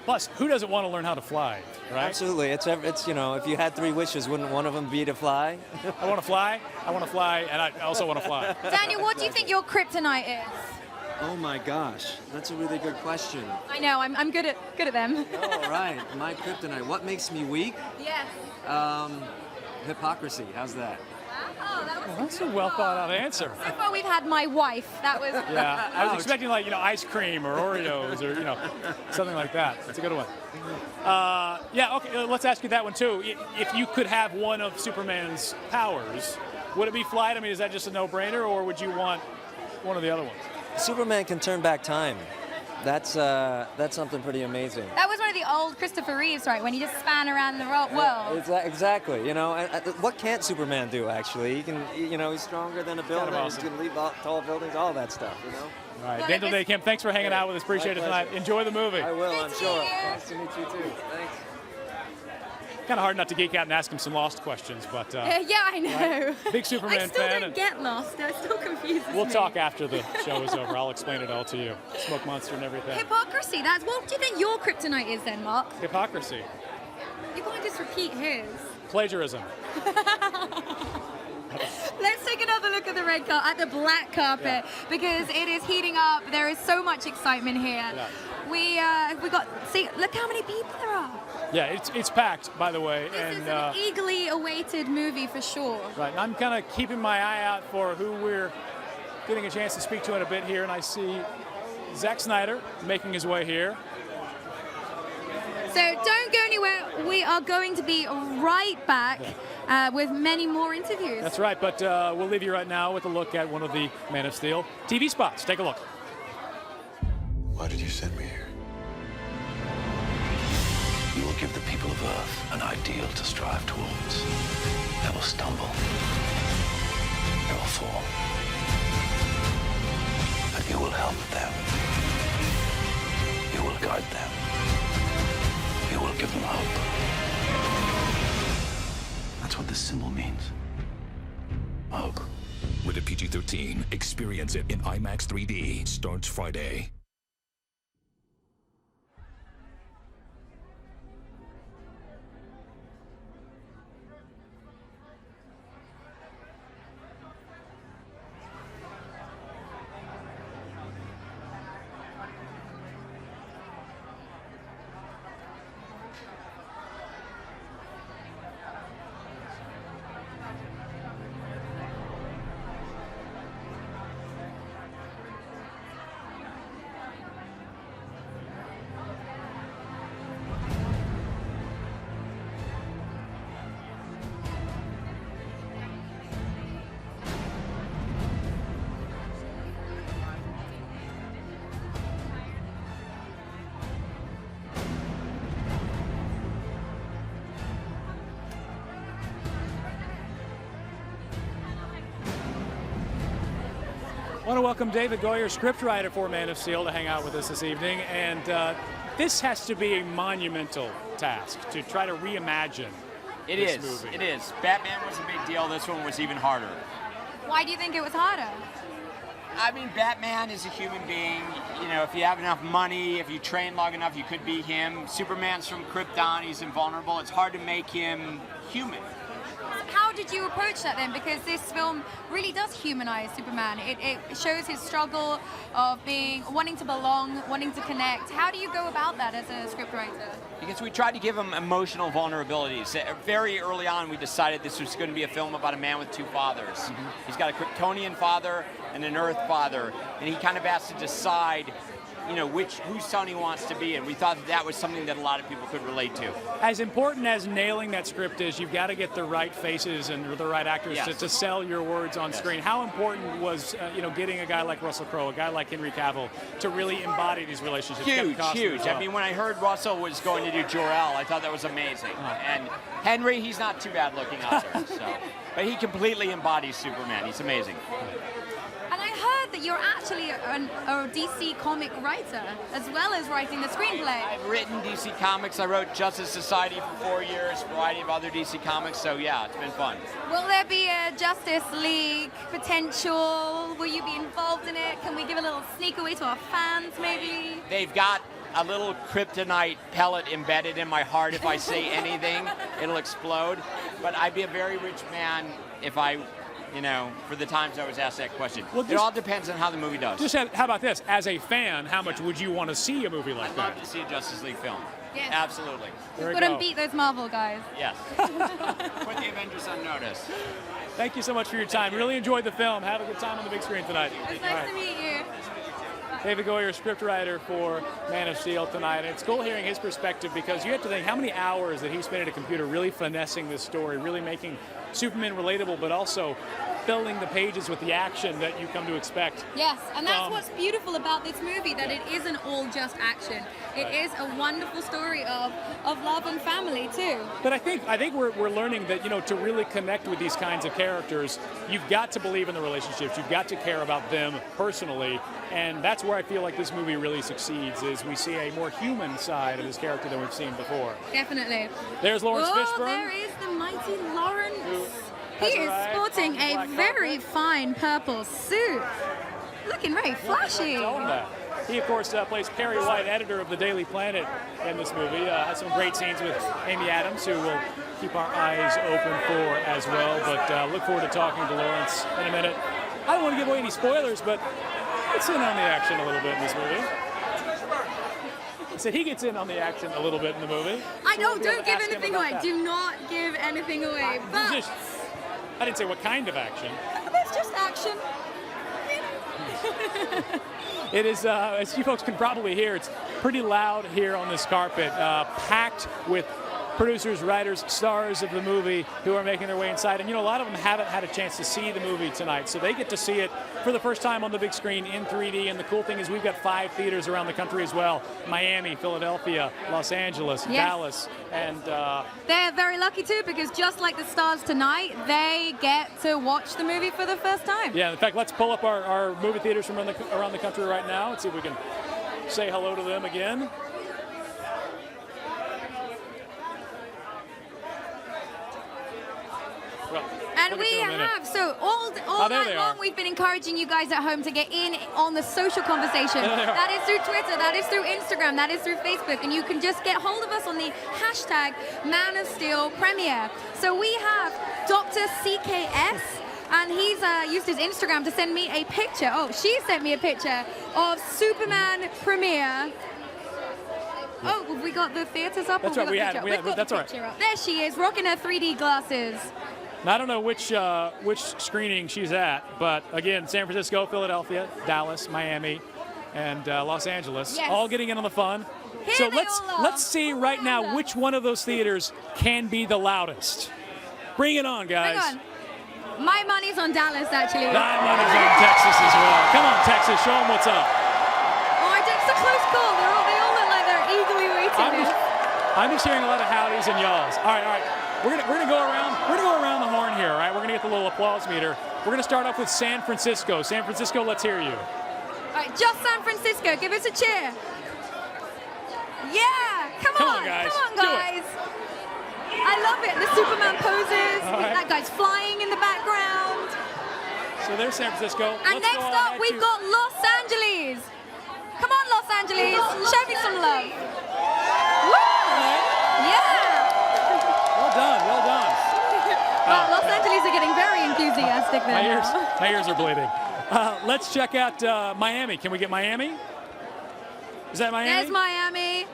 Plus, who doesn't want to learn how to fly, right? Absolutely. It's you know, if you had 3 wishes, wouldn't one of them be to fly? I want to fly, and I also want to fly. Daniel, what do you think your kryptonite is? Oh my gosh, that's a really good question. I know, I'm good at them. All right, my kryptonite. What makes me weak? Yes. Hypocrisy. How's that? That's a well thought out answer. So far we've had my wife. That was... Yeah, I was expecting ice cream or Oreos or something like that. That's a good one. Okay, let's ask you that one too. If you could have one of Superman's powers, would it be flight? I mean, is that just a no-brainer, or would you want one of the other ones? Superman can turn back time. That's something pretty amazing. That was one of the old Christopher Reeves, right? When he just span around the world. Exactly. You know, what can't Superman do? Actually, he can. You know, he's stronger than a building. Awesome. He can leap tall buildings. All that stuff. You know. All right, Daniel Day Kim, thanks for hanging out with us. Appreciate it tonight. Enjoy the movie. I will. I'm sure. Nice to meet you too. Thanks. Kind of hard not to geek out and ask him some Lost questions, but yeah, I know. Right? Big Superman I still fan. don't get lost. It still confuses We'll me. talk after the show is over. I'll explain it all to you. Smoke Monster and everything. Hypocrisy. That's what do you think your kryptonite is then, Mark? Hypocrisy. You can't just repeat his. Plagiarism. Let's take another look at the the black carpet, because it is heating up. There is so much excitement here. Yeah. We got look how many people there are. Yeah, it's packed, by the way. This is an eagerly awaited movie for sure. Right, and I'm kind of keeping my eye out for who we're getting a chance to speak to in a bit here, and I see Zack Snyder making his way here. So don't go anywhere. We are going to be right back with many more interviews. That's right, but we'll leave you right now with a look at one of the Man of Steel TV spots. Take a look. Why did you send me here? You will give the people of Earth an ideal to strive towards. They will stumble. They will fall. But you will help them. You will guide them. You will give them hope. That's what this symbol means. Hope. With a PG-13, experience it in IMAX 3D. Starts Friday. I want to welcome David Goyer, scriptwriter for Man of Steel, to hang out with us this evening. And this has to be a monumental task to try to reimagine this movie. It is. Batman was a big deal. This one was even harder. Why do you think it was harder? I mean, Batman is a human being. You know, if you have enough money, if you train long enough, you could be him. Superman's from Krypton. He's invulnerable. It's hard to make him human. How did you approach that then? Because this film really does humanize Superman. It shows his struggle of wanting to belong, wanting to connect. How do you go about that as a scriptwriter? Because we tried to give him emotional vulnerabilities. Very early on, we decided this was going to be a film about a man with two fathers. He's got a Kryptonian father and an Earth father, and he kind of has to decide, you know, whose son he wants to be, and we thought that was something that a lot of people could relate to. As important as nailing that script is, you've got to get the right faces and the right actors to sell your words on screen. How important was getting a guy like Russell Crowe, a guy like Henry Cavill, to really embody these relationships? Huge. I mean, when I heard Russell was going to do Jor-El, I thought that was amazing. And Henry, he's not too bad looking either. But he completely embodies Superman. He's amazing. And I heard that you're actually a DC comic writer, as well as writing the screenplay. I've written DC Comics. I wrote Justice Society for 4 years, a variety of other DC Comics, so yeah, it's been fun. Will there be a Justice League potential? Will you be involved in it? Can we give a little sneak away to our fans, maybe? They've got a little kryptonite pellet embedded in my heart. If I say anything, it'll explode. But I'd be a very rich man if I... for the times I was asked that question. Well, it all depends on how the movie does. How about this? As a fan, how much would you want to see a movie like that? I'd love to see a Justice League film. Yes. Absolutely. Couldn't beat those Marvel guys. Yes. Put the Avengers on notice. Thank you so much for your time. Really enjoyed the film. Have a good time on the big screen tonight. It was nice to meet you. David Goyer, scriptwriter for Man of Steel tonight. And it's cool hearing his perspective, because you have to think how many hours that he spent at a computer really finessing this story, really making Superman relatable, but also filling the pages with the action that you come to expect. Yes, and that's what's beautiful about this movie, that it isn't all just action. It is a wonderful story of love and family too. But I think we're learning that, to really connect with these kinds of characters, you've got to believe in the relationships. You've got to care about them personally. And that's where I feel like this movie really succeeds, is we see a more human side of this character than we've seen before. Definitely. There's Lawrence Fishburne. There is the mighty Lawrence. He is sporting a very fine purple suit. Looking very flashy. He, of course, plays Perry White, editor of the Daily Planet in this movie. Has some great scenes with Amy Adams, who we'll keep our eyes open for as well. But look forward to talking to Lawrence in a minute. I don't want to give away any spoilers, but gets in on the action a little bit in this movie. I said he gets in on the action a little bit in the movie. I know, don't give anything away. Do not give anything away. But I didn't say what kind of action. There's just action. It is, as you folks can probably hear, it's pretty loud here on this carpet, packed with producers, writers, stars of the movie who are making their way inside. And, a lot of them haven't had a chance to see the movie tonight, so they get to see it for the first time on the big screen in 3D. And the cool thing is we've got 5 theaters around the country as well: Miami, Philadelphia, Los Angeles, Dallas, and... They're very lucky too, because just like the stars tonight, they get to watch the movie for the first time. Yeah, in fact, let's pull up our movie theaters from around the country right now and see if we can say hello to them again. And we have, so all night long, we've been encouraging you guys at home to get in on the social conversation. That is through Twitter, that is through Instagram, that is through Facebook, and you can just get hold of us on the hashtag Man of Steel Premiere. So we have Dr. CKS, and he's used his Instagram to send me a picture. Oh, she sent me a picture of Superman Premiere. Oh, we got the theaters up. That's right, we had that's all right. There she is, rocking her 3D glasses. Now, I don't know which screening she's at, but again, San Francisco, Philadelphia, Dallas, Miami, and Los Angeles, all getting in on the fun. So let's see right now which one of those theaters can be the loudest. Bring it on, guys. Hang on. My money's on Dallas, actually. My money's on Texas as well. Come on, Texas, show them what's up. Oh, it's a close call. They all look like they're eagerly waiting. I'm just hearing a lot of howdies and y'alls. All right. We're gonna go around. We're gonna go around the horn here, all right? We're gonna get the little applause meter. We're gonna start off with San Francisco. San Francisco, let's hear you. All right, just San Francisco, give us a cheer. Yeah, come on, guys. Come on, Do it. guys. I love it. The Superman poses. All right. That guy's flying in the background. So there's San Francisco. And Let's next go up, ahead we've got Los Angeles. Come on, Los Angeles. Show me some love. Woo! Yeah. Well done, well done. Wow, Los Angeles are getting very enthusiastic there. My ears are bleeding. Let's check out Miami. Can we get Miami? Is that Miami? There's Miami.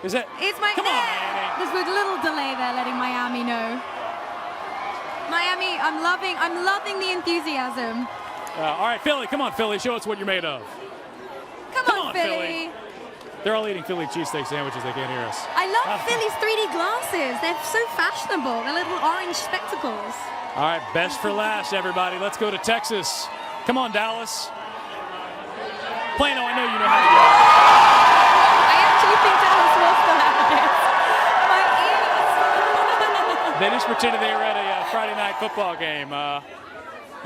Is that? It's my. Come on, Miami. There's a little delay there, letting Miami know. Miami, I'm loving the enthusiasm. All right, Philly. Come on, Philly. Show us what you're made of. Come on, Philly. They're all eating Philly cheesesteak sandwiches. They can't hear us. I love Philly's 3D glasses. They're so fashionable. They're little orange spectacles. All right, best for last, everybody. Let's go to Texas. Come on, Dallas. Plano, I know you know how to do it. I actually think Dallas was the loudest. My ears. They just pretended they were at a Friday night football game.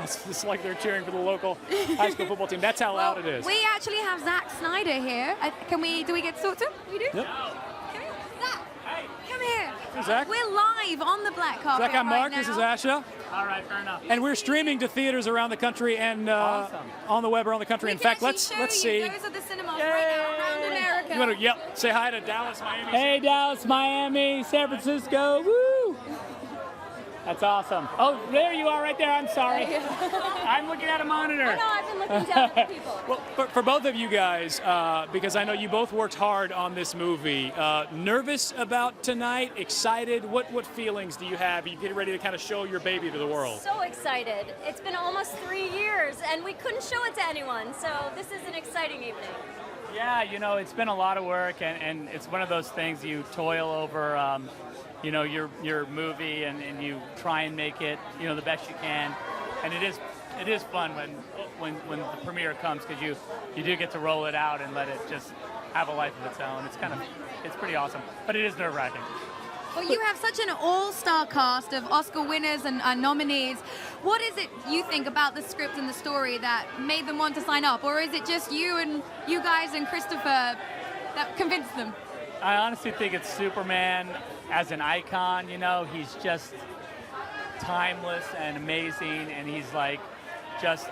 It's like they're cheering for the local high school football team. That's how loud it is. We actually have Zack Snyder here. Do we get to talk to him? We do? Yep. Come here. Zach, come here. Hey, Zach. We're live on the black carpet Zach, I'm Mark. right This is now. Asha. All right, fair enough. And we're streaming to theaters around the country and on the web around the country. In fact, let's see. Those are the cinemas right now around America. You want to say hi to Dallas, Miami? Hey, Dallas, Miami, San Francisco. Woo! That's awesome. Oh, there you are right there. I'm sorry. I'm looking at a monitor. Oh, no, I've been looking down at people. Well, for both of you guys, because I know you both worked hard on this movie, nervous about tonight, excited? What feelings do you have? Are you getting ready to kind of show your baby to the world? So excited. It's been almost 3 years and we couldn't show it to anyone, so this is an exciting evening. Yeah, you know, it's been a lot of work, and it's one of those things you toil over, you know, your movie, and you try and make it, you know, the best you can. And it is fun when the premiere comes, because you do get to roll it out and let it just have a life of its own. It's pretty awesome, but it is nerve-wracking. Well, you have such an all-star cast of Oscar winners and nominees. What is it you think about the script and the story that made them want to sign up? Or is it just you guys and Christopher that convinced them? I honestly think it's Superman as an icon. You know, he's just timeless and amazing, and he's like just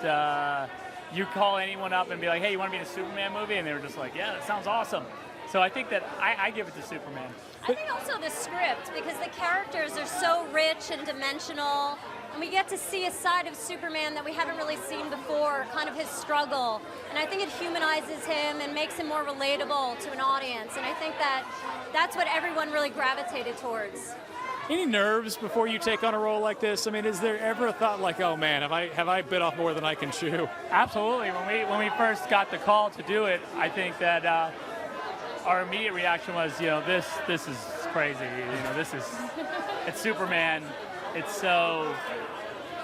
you call anyone up and be like, hey, you want to be in a Superman movie? And they were just like, yeah, that sounds awesome. So I think that I give it to Superman. I think also the script, because the characters are so rich and dimensional, and we get to see a side of Superman that we haven't really seen before, kind of his struggle. And I think it humanizes him and makes him more relatable to an audience. And I think that's what everyone really gravitated towards. Any nerves before you take on a role like this? I mean, is there ever a thought like, oh man, have I bit off more than I can chew? Absolutely. When we first got the call to do it, I think that our immediate reaction was, you know, this is crazy. You know, it's Superman. It's so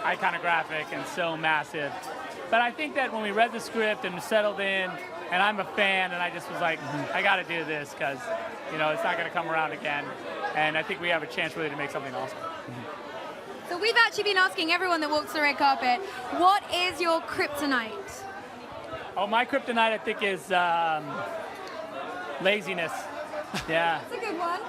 iconographic and so massive. But I think that when we read the script and settled in, and I'm a fan, and I just was like, I got to do this because, you know, it's not going to come around again. And I think we have a chance really to make something awesome. So we've actually been asking everyone that walks the red carpet, what is your kryptonite? Oh, my kryptonite, I think, is laziness. Yeah. That's a good one.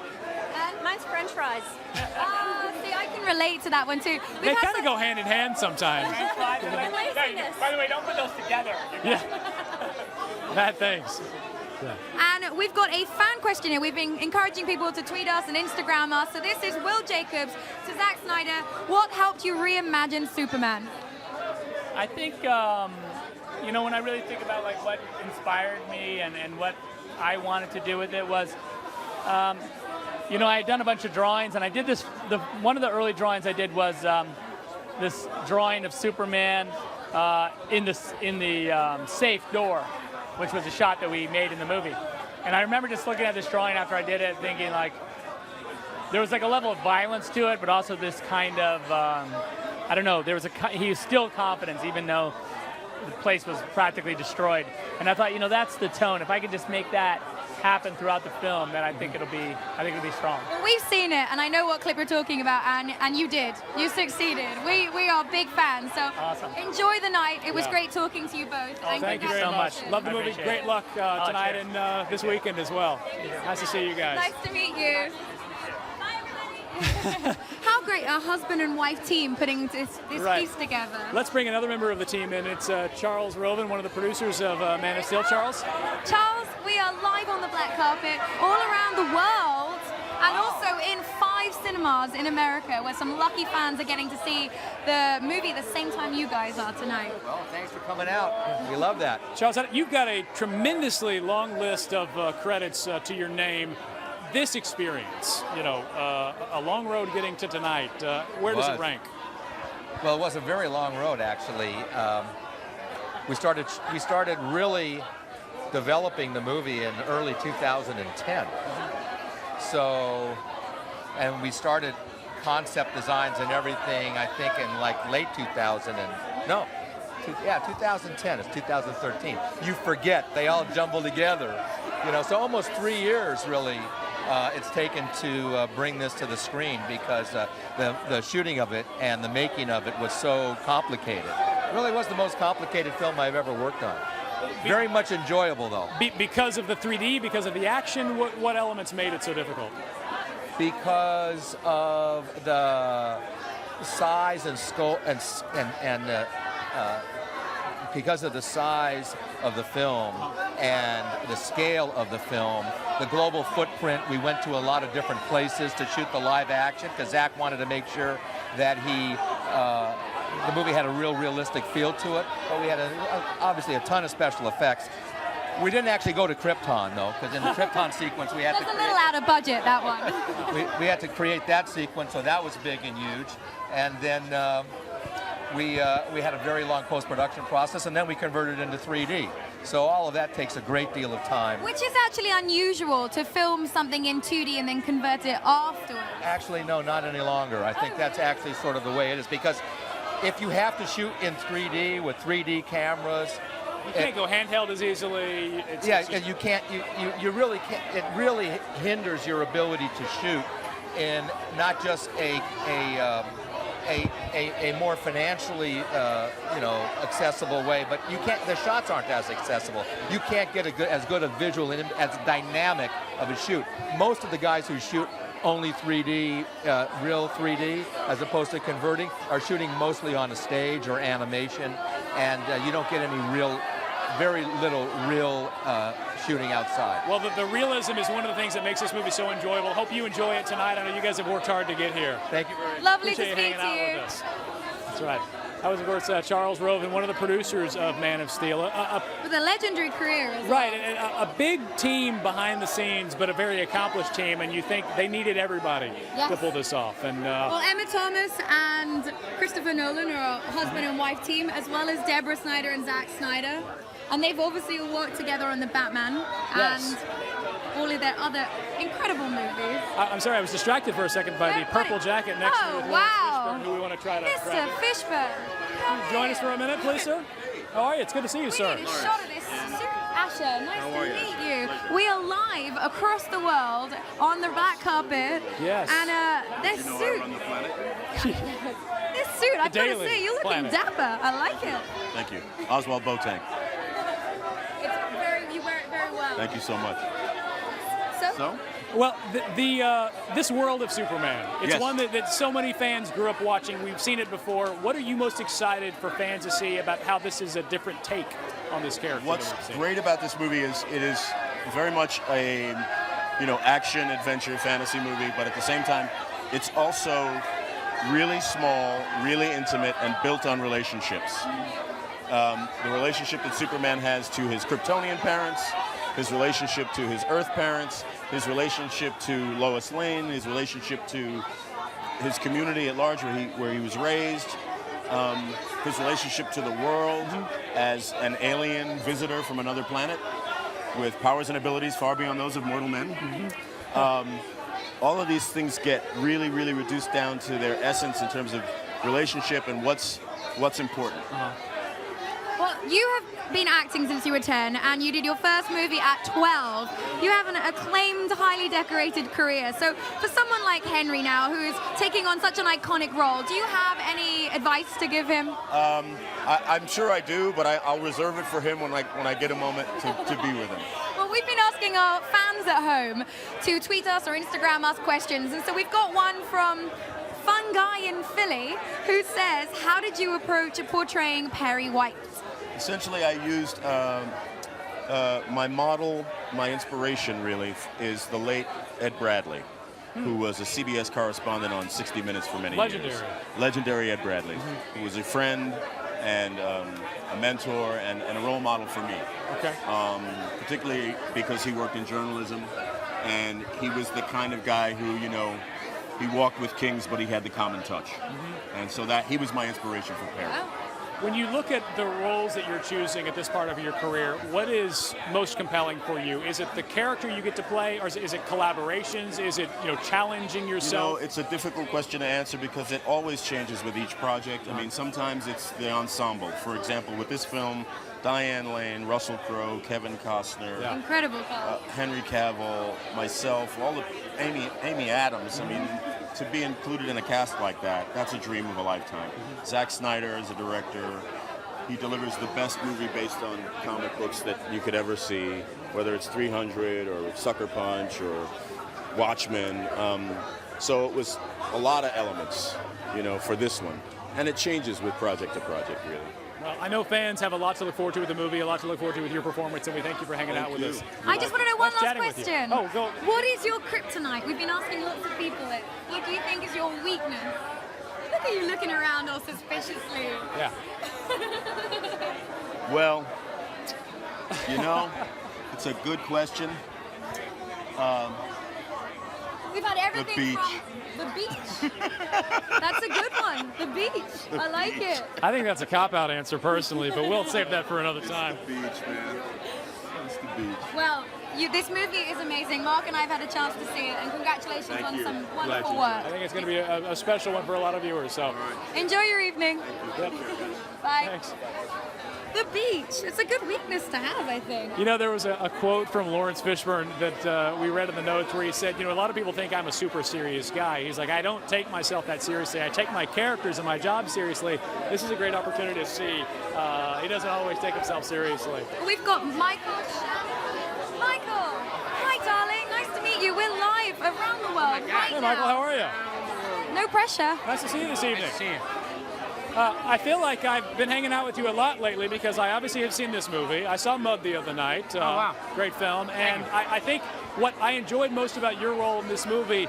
And mine's French fries. See, I can relate to that one too. They kind of go hand in hand sometimes. By the way, don't put those together. Yeah. Bad things. Yeah. And we've got a fan question here. We've been encouraging people to tweet us and Instagram us. So this is Will Jacobs to Zack Snyder. What helped you reimagine Superman? I think, you know, when I really think about like what inspired me and what I wanted to do with it was, you know, I had done a bunch of drawings, and I did this. One of the early drawings I did was this drawing of Superman in the safe door, which was a shot that we made in the movie. And I remember just looking at this drawing after I did it, thinking like, there was like a level of violence to it, but also this kind of, I don't know, he was still confidence, even though the place was practically destroyed. And I thought, you know, that's the tone. If I could just make that happen throughout the film, then I think it'll be strong. Well, we've seen it, and I know what clip you're talking about, and you did. You succeeded. We are big fans. So awesome. Enjoy the night. It was Yeah. great talking to you both. Oh, thank you very much. Love the movie. Great luck tonight cheers. and this weekend as well. Nice to see you guys. Nice to meet you. How great a husband and wife team putting this Right. piece together. Let's bring another member of the team in. It's Charles Roven, one of the producers of Man of Steel. Charles? Charles, we are live on the black carpet all around the world and also in 5 cinemas in America where some lucky fans are getting to see the movie the same time you guys are tonight. Well, thanks for coming out. We love that. Charles, you've got a tremendously long list of credits to your name. This experience, a long road getting to tonight, where does it rank? Well, it was a very long road, actually. We started really developing the movie in early 2010. So, and we started concept designs and everything, I think, in like late 2010. It's 2013. You forget, they all jumble together. So almost 3 years, really. It's taken to bring this to the screen because the shooting of it and the making of it was so complicated. It really was the most complicated film I've ever worked on. Very much enjoyable, though. Because of the 3D, because of the action, what elements made it so difficult? Because of the size and scope because of the size of the film and the scale of the film, the global footprint, we went to a lot of different places to shoot the live action because Zach wanted to make sure that the movie had a realistic feel to it. But we had obviously a ton of special effects. We didn't actually go to Krypton, though, because in the Krypton sequence we had That's a little out of budget, that one. we had to create that sequence, so that was big and huge. And then we had a very long post-production process, and then we converted it into 3D. So all of that takes a great deal of time. Which is actually unusual to film something in 2D and then convert it afterwards. Actually, no, not any longer. I think that's actually sort of the way it is, because if you have to shoot in 3D with 3D cameras, you can't go handheld as easily. And you can't. You really can't. It really hinders your ability to shoot in not just a more financially accessible way, but you can't. The shots aren't as accessible. You can't get as good a visual and as dynamic of a shoot. Most of the guys who shoot only 3D, real 3D, as opposed to converting, are shooting mostly on a stage or animation, and you don't get any very little real shooting outside. Well, the realism is one of the things that makes this movie so enjoyable. Hope you enjoy it tonight. I know you guys have worked hard to get here. Thank you very much. Lovely Appreciate to you speak hanging to out you. with us. That's right. That was, of course, Charles Roven, one of the producers of Man of Steel. With a legendary career as Right, well. a big team behind the scenes, but a very accomplished team, and you think they needed everybody Yes. to pull this off. And Well, Emma Thomas and Christopher Nolan are a husband and wife team, as well as Deborah Snyder and Zack Snyder. And they've obviously all worked together on The Batman Yes. and all of their other incredible movies. I'm sorry, I was distracted for a second by the purple jacket next to me with Lawrence Fishburne, who we want to try to Mr. grab. Fishburne. Join us for a minute, please, sir. How are you? It's good to see you, sir. We need a shot of this. Asher, nice to meet you. We are live across the world on the black carpet. Yes. And this suit. This suit, I gotta Daily say, you're looking Planet. dapper. I like it. Thank you. Oswald Boateng. You wear it very well. Thank you so much. So? Well, this world of Superman, it's Yes. one that so many fans grew up watching. We've seen it before. What are you most excited for fans to see about how this is a different take on this character? What's that we've seen? great about this movie is it is very much a action, adventure, fantasy movie, but at the same time, it's also really small, really intimate, and built on relationships. The relationship that Superman has to his Kryptonian parents, his relationship to his Earth parents, his relationship to Lois Lane, his relationship to his community at large where he was raised, his relationship to the world as an alien visitor from another planet with powers and abilities far beyond those of mortal men. All of these things get really, really reduced down to their essence in terms of relationship and what's important. Well, you have been acting since you were 10, and you did your first movie at 12. You have an acclaimed, highly decorated career. So for someone like Henry now, who is taking on such an iconic role, do you have any advice to give him? I'm sure I do, but I'll reserve it for him when I get a moment to be with him. Well, we've been asking our fans at home to tweet us or Instagram us questions, and so we've got one from Fun Guy in Philly who says, how did you approach portraying Perry White? Essentially, I used my model, my inspiration really, is the late Ed Bradley, who was a CBS correspondent on 60 Minutes for many years. Legendary Ed Bradley, who was a friend and a mentor and a role model for me. Okay. Particularly because he worked in journalism, and he was the kind of guy who, he walked with kings, but he had the common touch. And so that he was my inspiration for Perry. When you look at the roles that you're choosing at this part of your career, what is most compelling for you? Is it the character you get to play, or is it collaborations? Is it challenging yourself? It's a difficult question to answer because it always changes with each project. I mean, sometimes it's the ensemble. For example, with this film, Diane Lane, Russell Crowe, Kevin Costner, Incredible cast. Henry Cavill, myself, all of Amy Adams. I mean, to be included in a cast like that, that's a dream of a lifetime. Zack Snyder is a director. He delivers the best movie based on comic books that you could ever see, whether it's 300 or Sucker Punch or Watchmen. So it was a lot of elements, for this one. And it changes with project to project, really. Well, I know fans have a lot to look forward to with the movie, a lot to look forward to with your performance, and we thank you for hanging out with us. I just want to know one last question. Oh, go. What is your kryptonite? We've been asking lots of people it. What do you think is your weakness? Look at you looking around all suspiciously. Yeah. Well, it's a good question. We've had everything beach. from the beach. That's a good one. The beach. I like it. I think that's a cop-out answer personally, but we'll save that for another time. The beach, man. It's the beach. Well, this movie is amazing. Mark and I have had a chance to see it, and congratulations on some wonderful work. I think it's going to be a special one for a lot of viewers. So enjoy your evening. Yep. Bye. Thanks. The beach. It's a good weakness to have, I think. There was a quote from Lawrence Fishburne that we read in the notes where he said, a lot of people think I'm a super serious guy. He's like, I don't take myself that seriously. I take my characters and my job seriously. This is a great opportunity to see. He doesn't always take himself seriously. We've got Michael Shannon. Michael! Hi, darling. Nice to meet you. We're live around the world right Hey, Michael, how are you? No pressure. Nice to see you this evening. Nice to see you. I feel like I've been hanging out with you a lot lately because I obviously have seen this movie. I saw Mud the other night. Oh, wow. Great film. And I think what I enjoyed most about your role in this movie,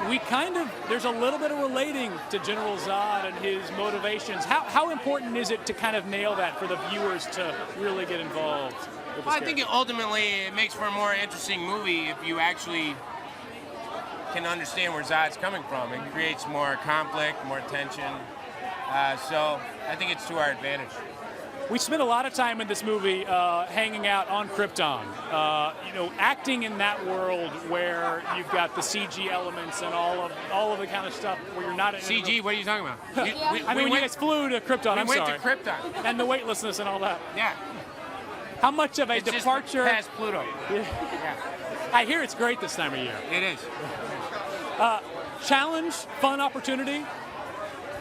there's a little bit of relating to General Zod and his motivations. How important is it to kind of nail that for the viewers to really get involved with this I think ultimately it makes for a more interesting movie if you actually can understand where Zod's coming from. It creates more conflict, more tension. So I think it's to our advantage. We spent a lot of time in this movie hanging out on Krypton. Acting in that world where you've got the CG elements and all of the kind of stuff where you're not in CG. What are you talking about? You guys flew to Krypton. We went to Krypton. And the weightlessness and all that. Yeah. How much of a it's departure? Just past Pluto. Yeah. I hear it's great this time of year. It is. Challenge, fun opportunity.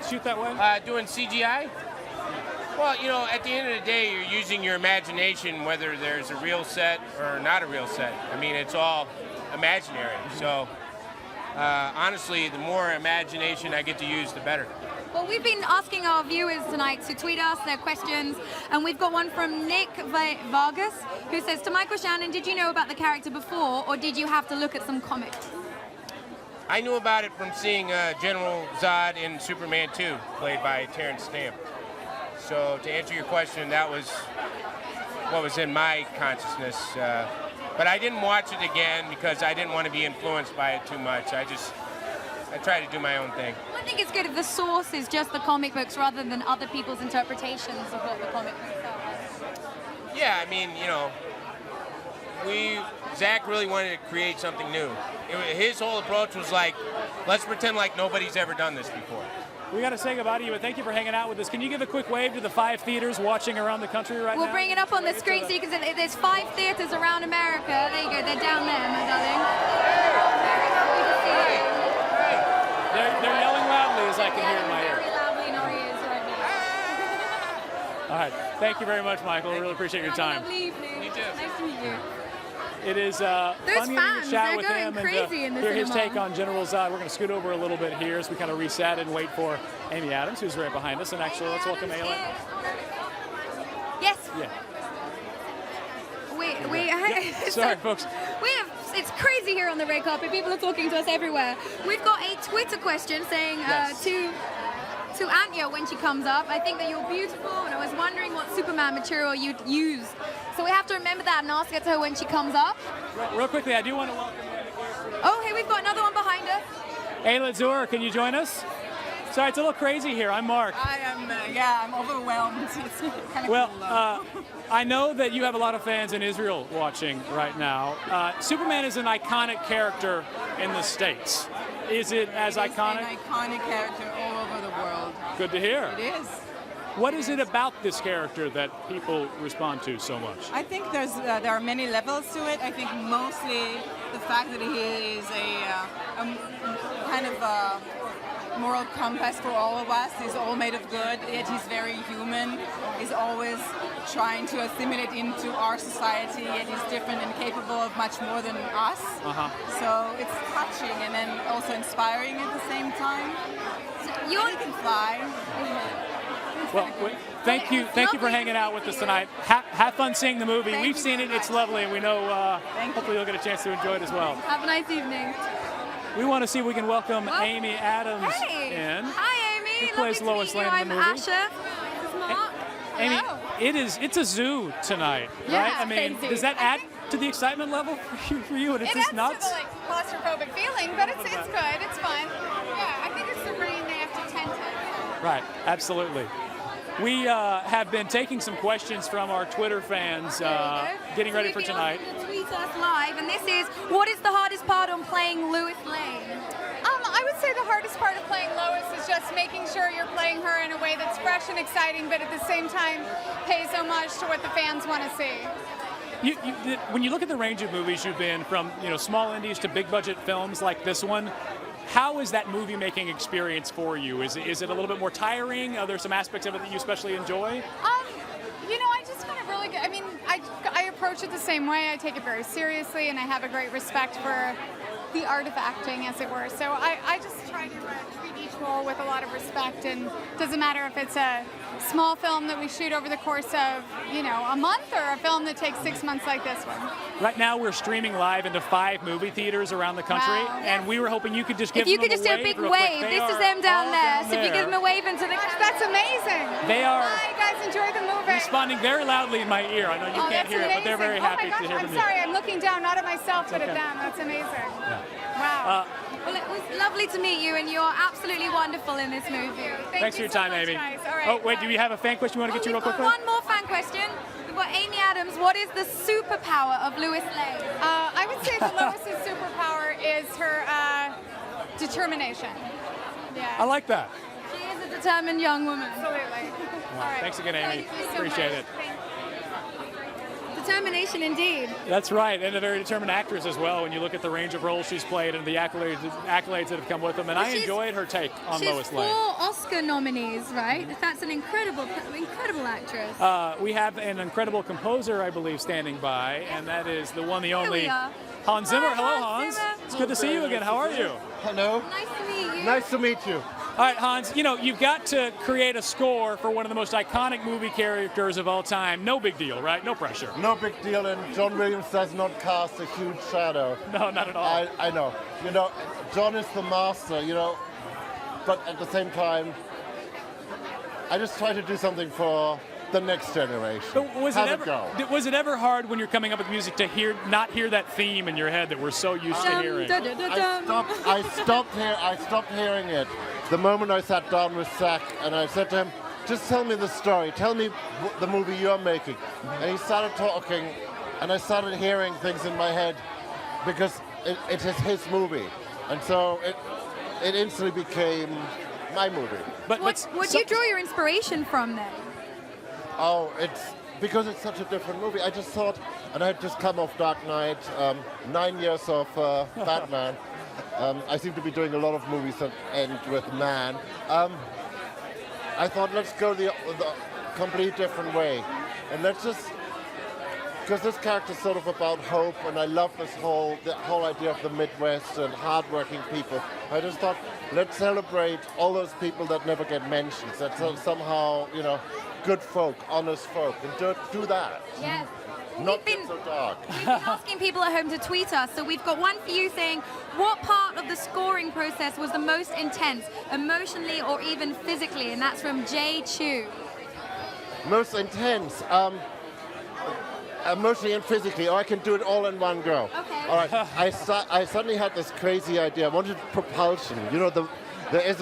Shoot that way? Doing CGI? Well, at the end of the day, you're using your imagination, whether there's a real set or not a real set. I mean, it's all imaginary. So, honestly, the more imagination I get to use, the better. Well, we've been asking our viewers tonight to tweet us their questions, and we've got one from Nick Vargas, who says, to Michael Shannon, did you know about the character before, or did you have to look at some comics? I knew about it from seeing General Zod in Superman 2, played by Terrence Stamp. So to answer your question, that was what was in my consciousness. But I didn't watch it again because I didn't want to be influenced by it too much. I try to do my own thing. I think it's good if the source is just the comic books rather than other people's interpretations of what the comic books are. Yeah, I mean, Zach really wanted to create something new. His whole approach was like, let's pretend like nobody's ever done this before. We got to say goodbye to you, but thank you for hanging out with us. Can you give a quick wave to the 5 theaters watching around the country right now? We'll bring it up on the screen so you can see. There's 5 theaters around America. There you go. They're down there, my darling. Very happy to see you. They're yelling loudly as I can hear in my ear. Very loudly in our ears right now. All right. Thank you very much, Michael. I really appreciate your time. Have a lovely evening. You too. Nice to meet you. It is Those fun getting fans, to chat they're with going him crazy in and the hear his cinema. take on General Zod. We're going to scoot over a little bit here as we kind of reset and wait for Amy Adams, who's right behind us. And actually, let's welcome Ayla. Yes. Yeah. Sorry, folks. It's crazy here on the red carpet. People are talking to us everywhere. We've got a Twitter question saying to Anya when she comes up, I think that you're beautiful, and I was wondering what Superman material you'd use. So we have to remember that and ask it to her when she comes up. Real quickly, I do want to welcome Oh, hey, we've got another one behind us. Ayla Zur. Can you join us? Sorry, it's a little crazy here. I'm Mark. I am, I'm overwhelmed. It's kind of Well, cool. I know that you have a lot of fans in Israel watching right now. Superman is an iconic character in the States. Is it as iconic? It's an iconic character all over the world. Good to hear. It is. What is it about this character that people respond to so much? I think there are many levels to it. I think mostly the fact that he is a kind of a moral compass for all of us. He's all made of good, yet he's very human. He's always trying to assimilate into our society, yet he's different and capable of much more than us. So it's touching and then also inspiring at the same time. You can fly. Well, thank you for hanging out with us tonight. Have fun seeing the movie. We've seen it; it's lovely, and we know hopefully you'll get a chance to enjoy it as well. Have a nice evening. We want to see if we can welcome Amy Adams in. Hi, Amy. Who plays Lovely Lois to meet you. Lane in the I'm movie. Asha. This is Mark. Amy, Hello. it's a zoo tonight, Yeah, right? I mean, crazy. does that add to the excitement level for you? And it's It just adds nuts. to the claustrophobic feeling, but it's good. It's fun. Yeah, I think it's the rain they have to tend to. Right, absolutely. We have been taking some questions from our Twitter fans, getting ready for tonight. Tweet us live, and this is, what is the hardest part on playing Lois Lane? I would say the hardest part of playing Lois is just making sure you're playing her in a way that's fresh and exciting, but at the same time pays homage to what the fans want to see. When you look at the range of movies you've been from, small indies to big budget films like this one, how is that movie making experience for you? Is it a little bit more tiring? Are there some aspects of it that you especially enjoy? I just find it really good. I mean, I approach it the same way. I take it very seriously, and I have a great respect for the art of acting, as it were. So I just try to treat each role with a lot of respect, and it doesn't matter if it's a small film that we shoot over the course of, a month, or a film that takes 6 months like this one. Right now, we're streaming live into 5 movie theaters around the country, and we were hoping you could just give If you them could just do a big real quick. wave. They This is are them down all there. down So if you give them a wave into the... That's amazing. They are Hi, guys. Enjoy the movie. responding very loudly in my ear. I know you can't that's hear it, but they're very amazing. happy Oh my to hear gosh, from I'm you. sorry. I'm looking down, not at myself, but okay. at them. That's amazing. Uh, Wow. Well, it was lovely to meet you, and you're absolutely wonderful in this movie. Thanks for your time, Amy. Guys. All right, oh, wait, do we have a fan question you want to get to real We've quickly? got one more fan question. We've got Amy Adams. What is the superpower of Lois Lane? I would say that Lois's superpower is her determination. Yeah. I like that. She is a determined young woman. Absolutely. Wow. Thanks again, Amy. Thank you so Appreciate much. it. Determination indeed. That's right, and a very determined actress as well when you look at the range of roles she's played and the accolades that have come with them. And I enjoyed her take on Lois Lane. She's 4 Oscar nominees, right? That's an incredible actress. We have an incredible composer, I believe, standing by, and that is the one, the only we are. Hans Zimmer. Hi, Hello, Hans Hans. Zimmer. It's good to see you again. How are you? Hello. Nice to meet you. Nice to meet you. All right, Hans, you've got to create a score for one of the most iconic movie characters of all time. No big deal, right? No pressure. No big deal, and John Williams does not cast a huge shadow. No, not at all. I know. John is the master, but at the same time, I just try to do something for the next generation. But was Have it it go. was it ever hard when you're coming up with music to not hear that theme in your head that we're so used to hearing? I stopped hearing it the moment I sat down with Zach, and I said to him, just tell me the story. Tell me the movie you're making. And he started talking, and I started hearing things in my head because it is his movie. And so it instantly became my movie. What do you draw your inspiration from then? Oh, it's because it's such a different movie. I just thought, and I had just come off Dark Knight, 9 years of Batman. I seem to be doing a lot of movies that end with man. I thought, let's go the complete different way. And let's just, because this character's sort of about hope, and I love the whole idea of the Midwest and hardworking people. I just thought, let's celebrate all those people that never get mentioned, that somehow, good folk, honest folk, and do that. Yes. Not get so dark. We've been asking people at home to tweet us, so we've got one for you saying, what part of the scoring process was the most intense, emotionally or even physically? And that's from Jay Chu. Most intense, emotionally and physically, or I can do it all in one go. Okay. All right. I suddenly had this crazy idea. I wanted propulsion. There's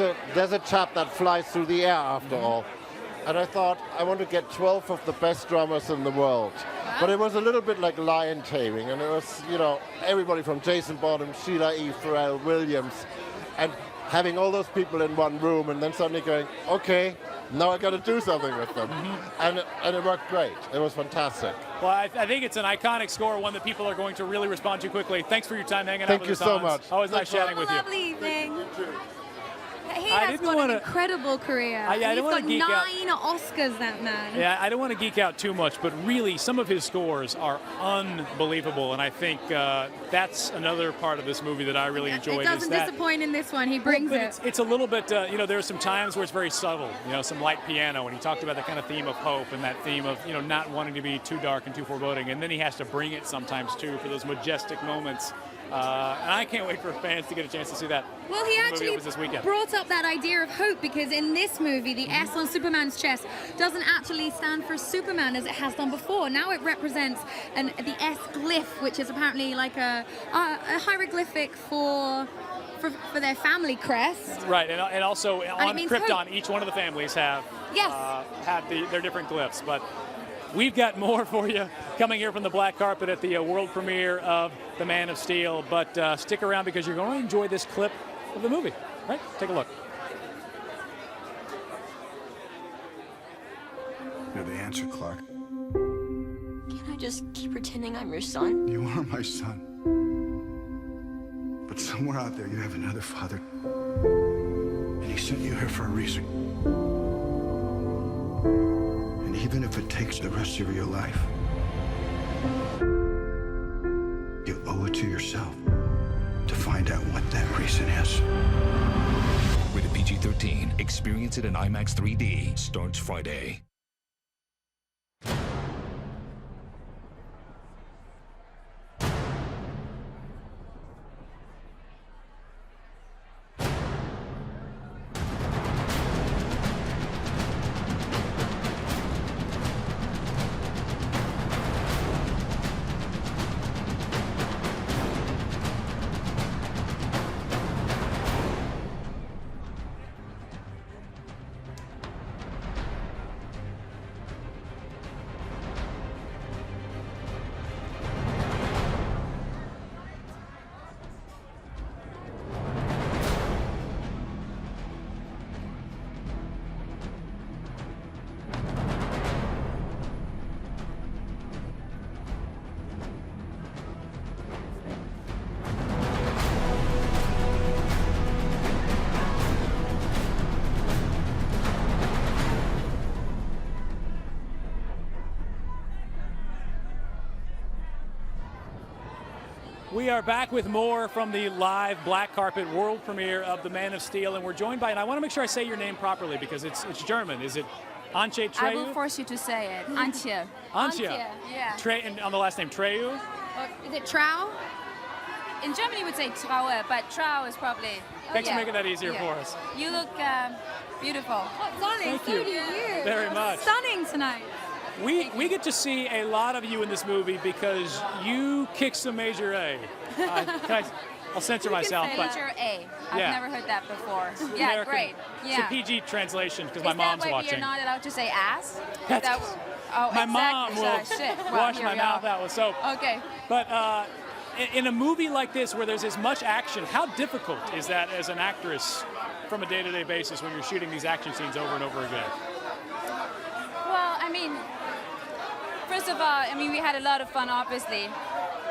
a chap that flies through the air after all. And I thought, I want to get 12 of the best drummers in the world. But it was a little bit like lion taming, and it was, everybody from Jason Bonham, Sheila E. Pharrell Williams, and having all those people in one room, and then suddenly going, okay, now I got to do something with them. And it worked great. It was fantastic. Well, I think it's an iconic score, one that people are going to really respond to quickly. Thanks for your time hanging out with us. Thank you so much. Always nice chatting with you. Lovely evening. He I has didn't got wanna- an incredible career. I He's didn't wanna got geek out. 9 Oscars, that man. Yeah, I don't want to geek out too much, but really, some of his scores are unbelievable, and I think that's another part of this movie that I really enjoyed. It doesn't disappoint in this one. He brings but it. it's a little bit, there's some times where it's very subtle, some light piano, and he talked about the kind of theme of hope and that theme of, not wanting to be too dark and too foreboding, and then he has to bring it sometimes, too, for those majestic moments. And I can't wait for fans to get a chance to see that. Well, he movie actually opens this weekend. brought up that idea of hope because in this movie, the S on Superman's chest doesn't actually stand for Superman as it has done before. Now it represents the S glyph, which is apparently like a hieroglyphic for their family crest. Right, and also on means Krypton, hope. each one of the families have Yes. their different glyphs. But we've got more for you coming here from the black carpet at the world premiere of The Man of Steel. But stick around because you're going to enjoy this clip of the movie. Right? Take a look. You're the answer, Clark. Can I just keep pretending I'm your son? You are my son. But somewhere out there, you have another father. And he sent you here for a reason. And even if it takes the rest of your life, you owe it to yourself to find out what that reason is. Rated PG-13. Experience it in IMAX 3D. Starts Friday. We are back with more from the live black carpet world premiere of The Man of Steel, and we're joined by, and I want to make sure I say your name properly because it's German. Is it Antje Treyu? I will force you to say it. Antje. Antje. Yeah. And on the last name, Treyu? Is it Trau? In Germany, you would say Traue, but Trau is probably. Thanks for making that easier for us. You look beautiful. Oh, darling, Thank so you. do you. Very much. Stunning tonight. We get to see a lot of you in this movie because you kick some major A. I'll censor myself, but Major A. I've Yeah. never heard that before. Yeah, American- great. It's Yeah. a PG translation because Is my mom's that why watching. you're not allowed to say ass? That's- Oh, my exactly. mom will Shit. Well, wash here my we mouth are. out with soap. Okay. But in a movie like this where there's as much action, how difficult is that as an actress from a day-to-day basis when you're shooting these action scenes over and over again? Well, I mean, first of all, I mean, we had a lot of fun, obviously.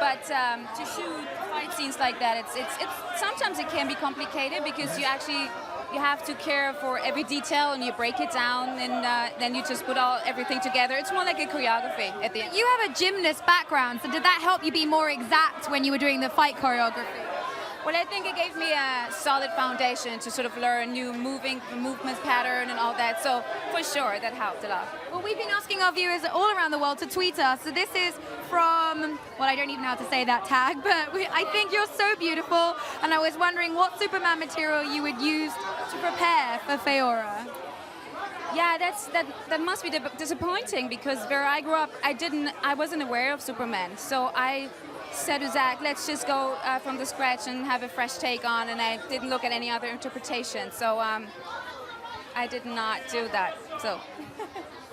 But to shoot fight scenes like that, it's sometimes it can be complicated because you have to care for every detail and you break it down and then you just put everything together. It's more like a choreography at the end. You have a gymnast background, so did that help you be more exact when you were doing the fight choreography? Well, I think it gave me a solid foundation to sort of learn new movement pattern and all that. So for sure, that helped a lot. Well, we've been asking our viewers all around the world to tweet us. So this is from, well, I don't even know how to say that tag, but I think you're so beautiful. And I was wondering what Superman material you would use to prepare for Feora. Yeah, that must be disappointing because where I grew up, I wasn't aware of Superman. So I said to Zach, let's just go from the scratch and have a fresh take on, and I didn't look at any other interpretation. So I did not do that. So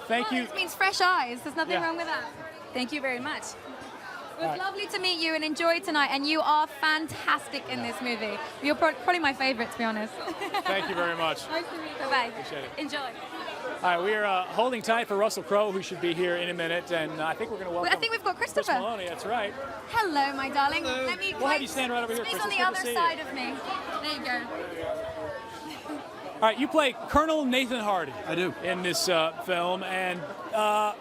thank you. It means fresh eyes. There's nothing wrong with that. Thank you very much. It was lovely to meet you and enjoy tonight, and you are fantastic in this movie. You're probably my favorite, to be honest. Thank you very much. Nice to meet you. Bye-bye. Appreciate it. Enjoy. All right, we are holding tight for Russell Crowe, who should be here in a minute, and I think we're going to welcome. I think we've got Christopher. Chris Maloney, that's right. Hello, my darling. Hello. Let me. We'll have you stand right over here, Space Chris. on It's the good to other see side you. of me. There you go. All right, you play Colonel Nathan Hardy. I do. In this film, and a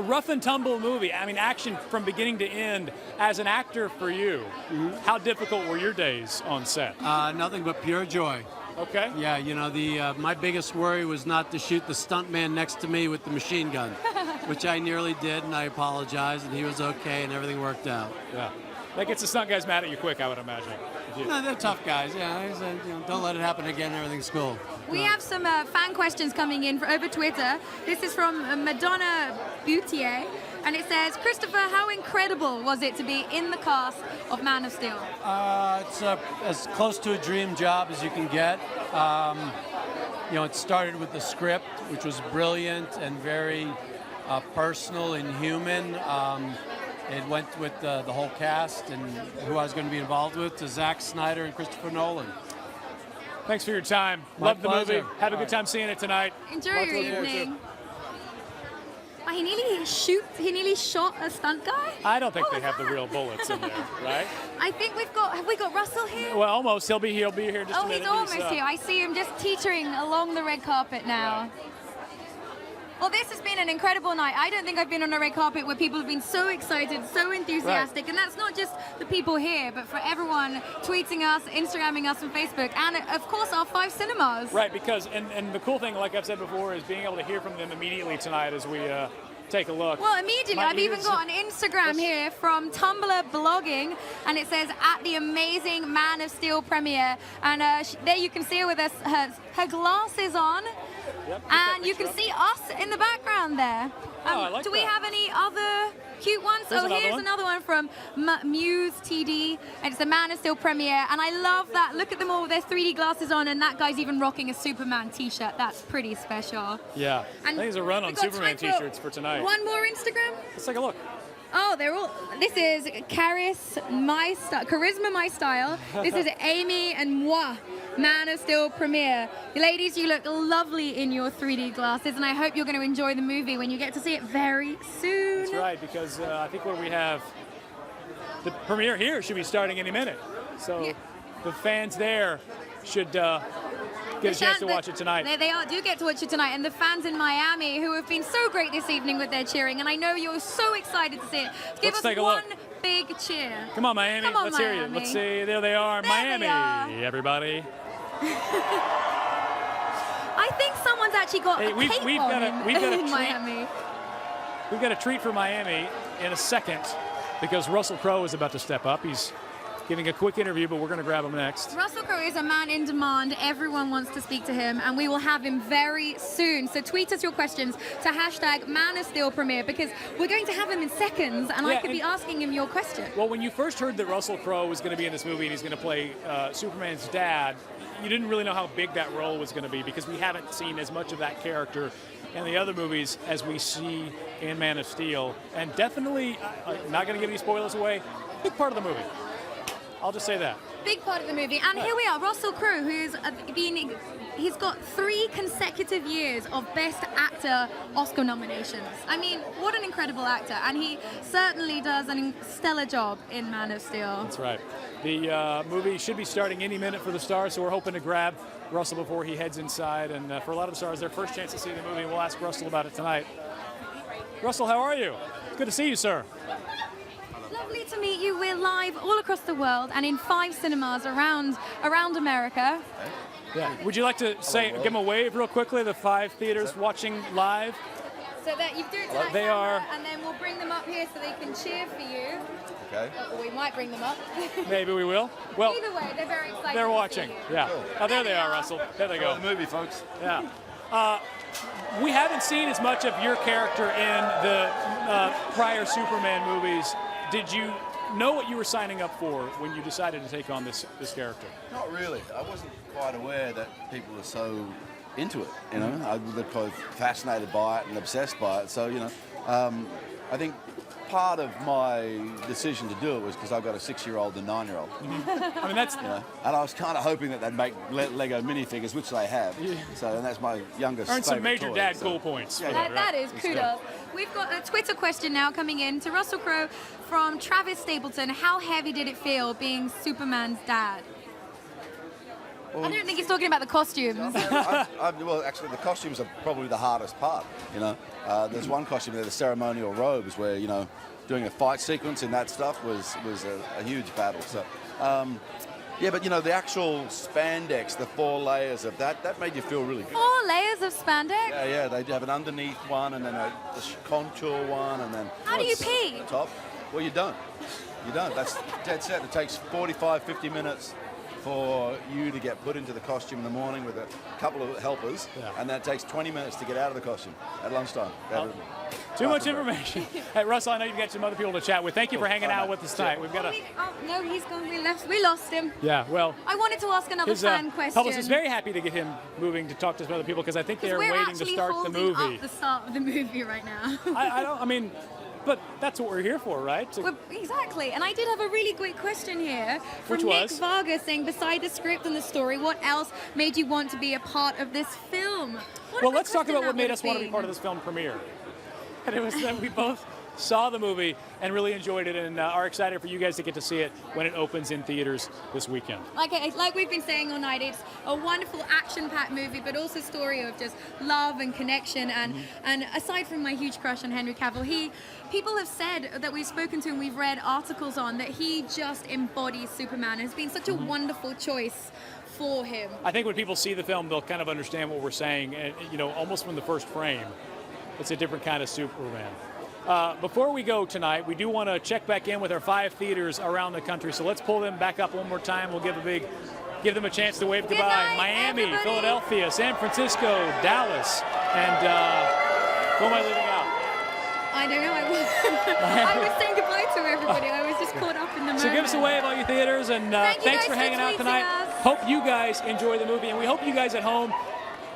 rough and tumble movie. I mean, action from beginning to end. As an actor for you, how difficult were your days on set? Nothing but pure joy. Okay. Yeah, you know, my biggest worry was not to shoot the stuntman next to me with the machine gun, which I nearly did, and I apologized, and he was okay, and everything worked out. Yeah. That gets the stunt guys mad at you quick, I would imagine. No, they're tough guys. Yeah, don't let it happen again. Everything's cool. We have some fan questions coming in over Twitter. This is from Madonna Boutier, and it says, Christopher, how incredible was it to be in the cast of Man of Steel? It's as close to a dream job as you can get. You know, it started with the script, which was brilliant and very personal and human. It went with the whole cast and who I was going to be involved with, to Zack Snyder and Christopher Nolan. Thanks for your time. My Love the pleasure. movie. Have a good time seeing it tonight. Enjoy Lots your of love. evening. Oh, he nearly shot a stunt guy? I don't think they have the real bullets in there, right? I think have we got Russell here? Well, almost. He'll be here in just a Oh, minute. he's almost here. I see him just teetering along the red carpet now. Right. Well, this has been an incredible night. I don't think I've been on a red carpet where people have been so excited, so enthusiastic, and that's not just the people here, but for everyone tweeting us, Instagramming us on Facebook, and of course our 5 cinemas. Right, because, and the cool thing, like I've said before, is being able to hear from them immediately tonight as we take a look. Well, immediately, My I've even ears- got an Instagram here from Tumblr blogging, and it says, at the amazing Man of Steel premiere, and there you can see her with her glasses on. Yep, And you can see us in the background there. I like do we that. have any other cute ones? There's another Here's one. another one from Muse TD. And it's the Man of Steel premiere. And I love that. Look at them all with their 3D glasses on. And that guy's even rocking a Superman t-shirt. That's pretty special. Yeah. I And think there's a run on we've got Superman time for t-shirts for tonight. One more Instagram? Let's take a look. Oh, they're all. This is Charisma My Style. This is Amy and Moi, Man of Steel premiere. Ladies, you look lovely in your 3D glasses, and I hope you're going to enjoy the movie when you get to see it very soon. That's right, because I think what we have, the premiere here should be starting any minute. So the fans there should get a chance to watch it tonight. They do get to watch it tonight, and the fans in Miami who have been so great this evening with their cheering, and I know you're so excited to see it. Give Let's us take a one look. big cheer. Come on, Miami. Come on, Let's hear you. Miami. Let's see. There they are. There Miami, they are. everybody. I think someone's actually got Hey, a we've cape got on a- we've got a in treat. Miami. We've got a treat for Miami in a second because Russell Crowe is about to step up. He's giving a quick interview, but we're going to grab him next. Russell Crowe is a man in demand. Everyone wants to speak to him, and we will have him very soon. So tweet us your questions to hashtag Man of Steel premiere, because we're going to have him in seconds, and I Yeah, could be and- asking him your question. Well, when you first heard that Russell Crowe was going to be in this movie and he's going to play Superman's dad, you didn't really know how big that role was going to be because we haven't seen as much of that character in the other movies as we see in Man of Steel. And definitely, not going to give any spoilers away, big part of the movie. I'll just say that. Big part of the movie. And here we are, Russell Crowe, he's got 3 consecutive years of Best Actor Oscar nominations. I mean, what an incredible actor. And he certainly does a stellar job in Man of Steel. That's right. The movie should be starting any minute for the stars, so we're hoping to grab Russell before he heads inside. And for a lot of the stars, their first chance to see the movie. We'll ask Russell about it tonight. Russell, how are you? Good to see you, sir. Lovely to meet you. We're live all across the world and in 5 cinemas around America. Yeah. Would you like to give them a wave real quickly, the 5 theaters watching live? So that you do it to that They camera, are- and then we'll bring them up here so they can cheer for you. Okay. Or we might bring them up. Maybe we will. Well, either way, they're very excited. they're to see watching. you. Yeah. Oh, there they are, Russell. There they go. The movie, folks. Yeah. We haven't seen as much of your character in the prior Superman movies. Did you know what you were signing up for when you decided to take on this character? Not really. I wasn't quite aware that people are so into it, you know. They're kind of fascinated by it and obsessed by it. So, you know, I think part of my decision to do it was because I've got a 6-year-old and 9-year-old. I mean, that's... You know, and I was kind of hoping that they'd make Lego minifigures, which they have. So, and that's my youngest Earned some favourite major toy, dad so- cool points. Yeah, That is It's kudos. good. We've got a Twitter question now coming in to Russell Crowe from Travis Stapleton. How heavy did it feel being Superman's dad? I don't think he's talking about the costumes. Well, actually, the costumes are probably the hardest part. You know, there's one costume there, the ceremonial robes, where you know, doing a fight sequence in that stuff was a huge battle. So, yeah, but you know, the actual spandex, the 4 layers of that made you feel really good. 4 layers of spandex? Yeah, they have an underneath one, and then a contour one, and then. How do you pee? Top. Well, you don't. You don't. That's dead set. It takes 45, 50 minutes for you to get put into the costume in the morning with a couple of helpers, and then it takes 20 minutes to get out of the costume at lunchtime. Too much information. Hey, Russell, I know you've got some other people to chat with. Thank you for hanging out with us tonight. We've got a... Oh, no, he's gone. We lost him. Yeah, well... I wanted to ask another His fan question. publicist is very happy to get him moving to talk to some other people because I think they're We're waiting to actually start the holding movie. up the start of the movie right now. I mean, but that's what we're here for, right? Well, exactly. And I did have a really great question here from Which Nick was? Vargas saying, beside the script and the story, what else made you want to be a part of this film? Well, let's talk about what made us want to be part of this film premiere. And it was that we both saw the movie and really enjoyed it and are excited for you guys to get to see it when it opens in theaters this weekend. Like we've been saying all night, it's a wonderful action-packed movie, but also a story of just love and connection. And aside from my huge crush on Henry Cavill, people have said that we've spoken to and we've read articles on that he just embodies Superman. It's been such a wonderful choice for him. I think when people see the film, they'll kind of understand what we're saying, and you know, almost from the first frame. It's a different kind of Superman. Before we go tonight, we do want to check back in with our 5 theaters around the country. So let's pull them back up one more time. We'll give them a chance to wave goodbye. night, Miami, everybody. Philadelphia, San Francisco, Dallas, and who am I leaving out? I don't know. I was saying goodbye to everybody. I was just caught up in the moment. So give us a wave, all you theaters, and Thank you thanks guys for hanging out tweeting tonight. us. Hope you guys enjoy the movie, and we hope you guys at home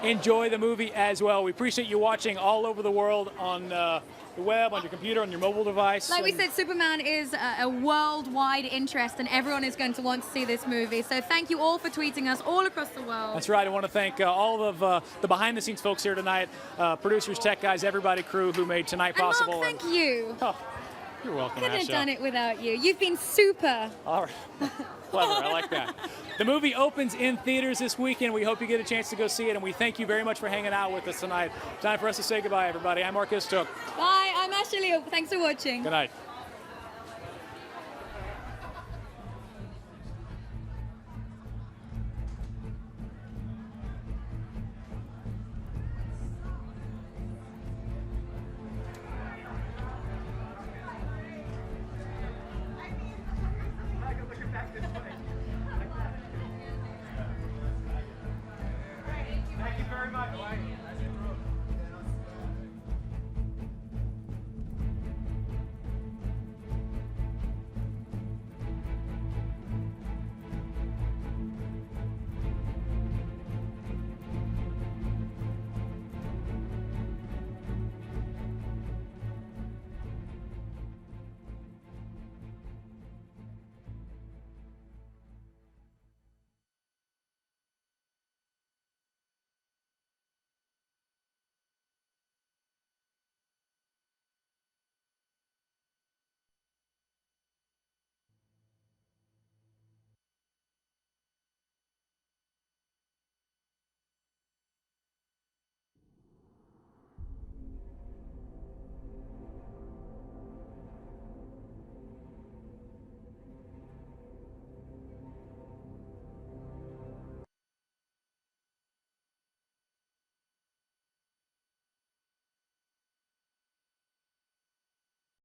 enjoy the movie as well. We appreciate you watching all over the world on the web, on your computer, on your mobile device. Like we said, Superman is a worldwide interest, and everyone is going to want to see this movie. So thank you all for tweeting us all across the world. That's right. I want to thank all of the behind-the-scenes folks here tonight, producers, tech guys, everybody, crew who made tonight And possible. Mark, thank you. You're welcome, Couldn't have Asha. done it without you. You've been super. All right. Clever. I like that. The movie opens in theaters this weekend. We hope you get a chance to go see it, and we thank you very much for hanging out with us tonight. Time for us to say goodbye, everybody. I'm Marcus Took. Bye. I'm Ashley. Thanks for watching. Good night.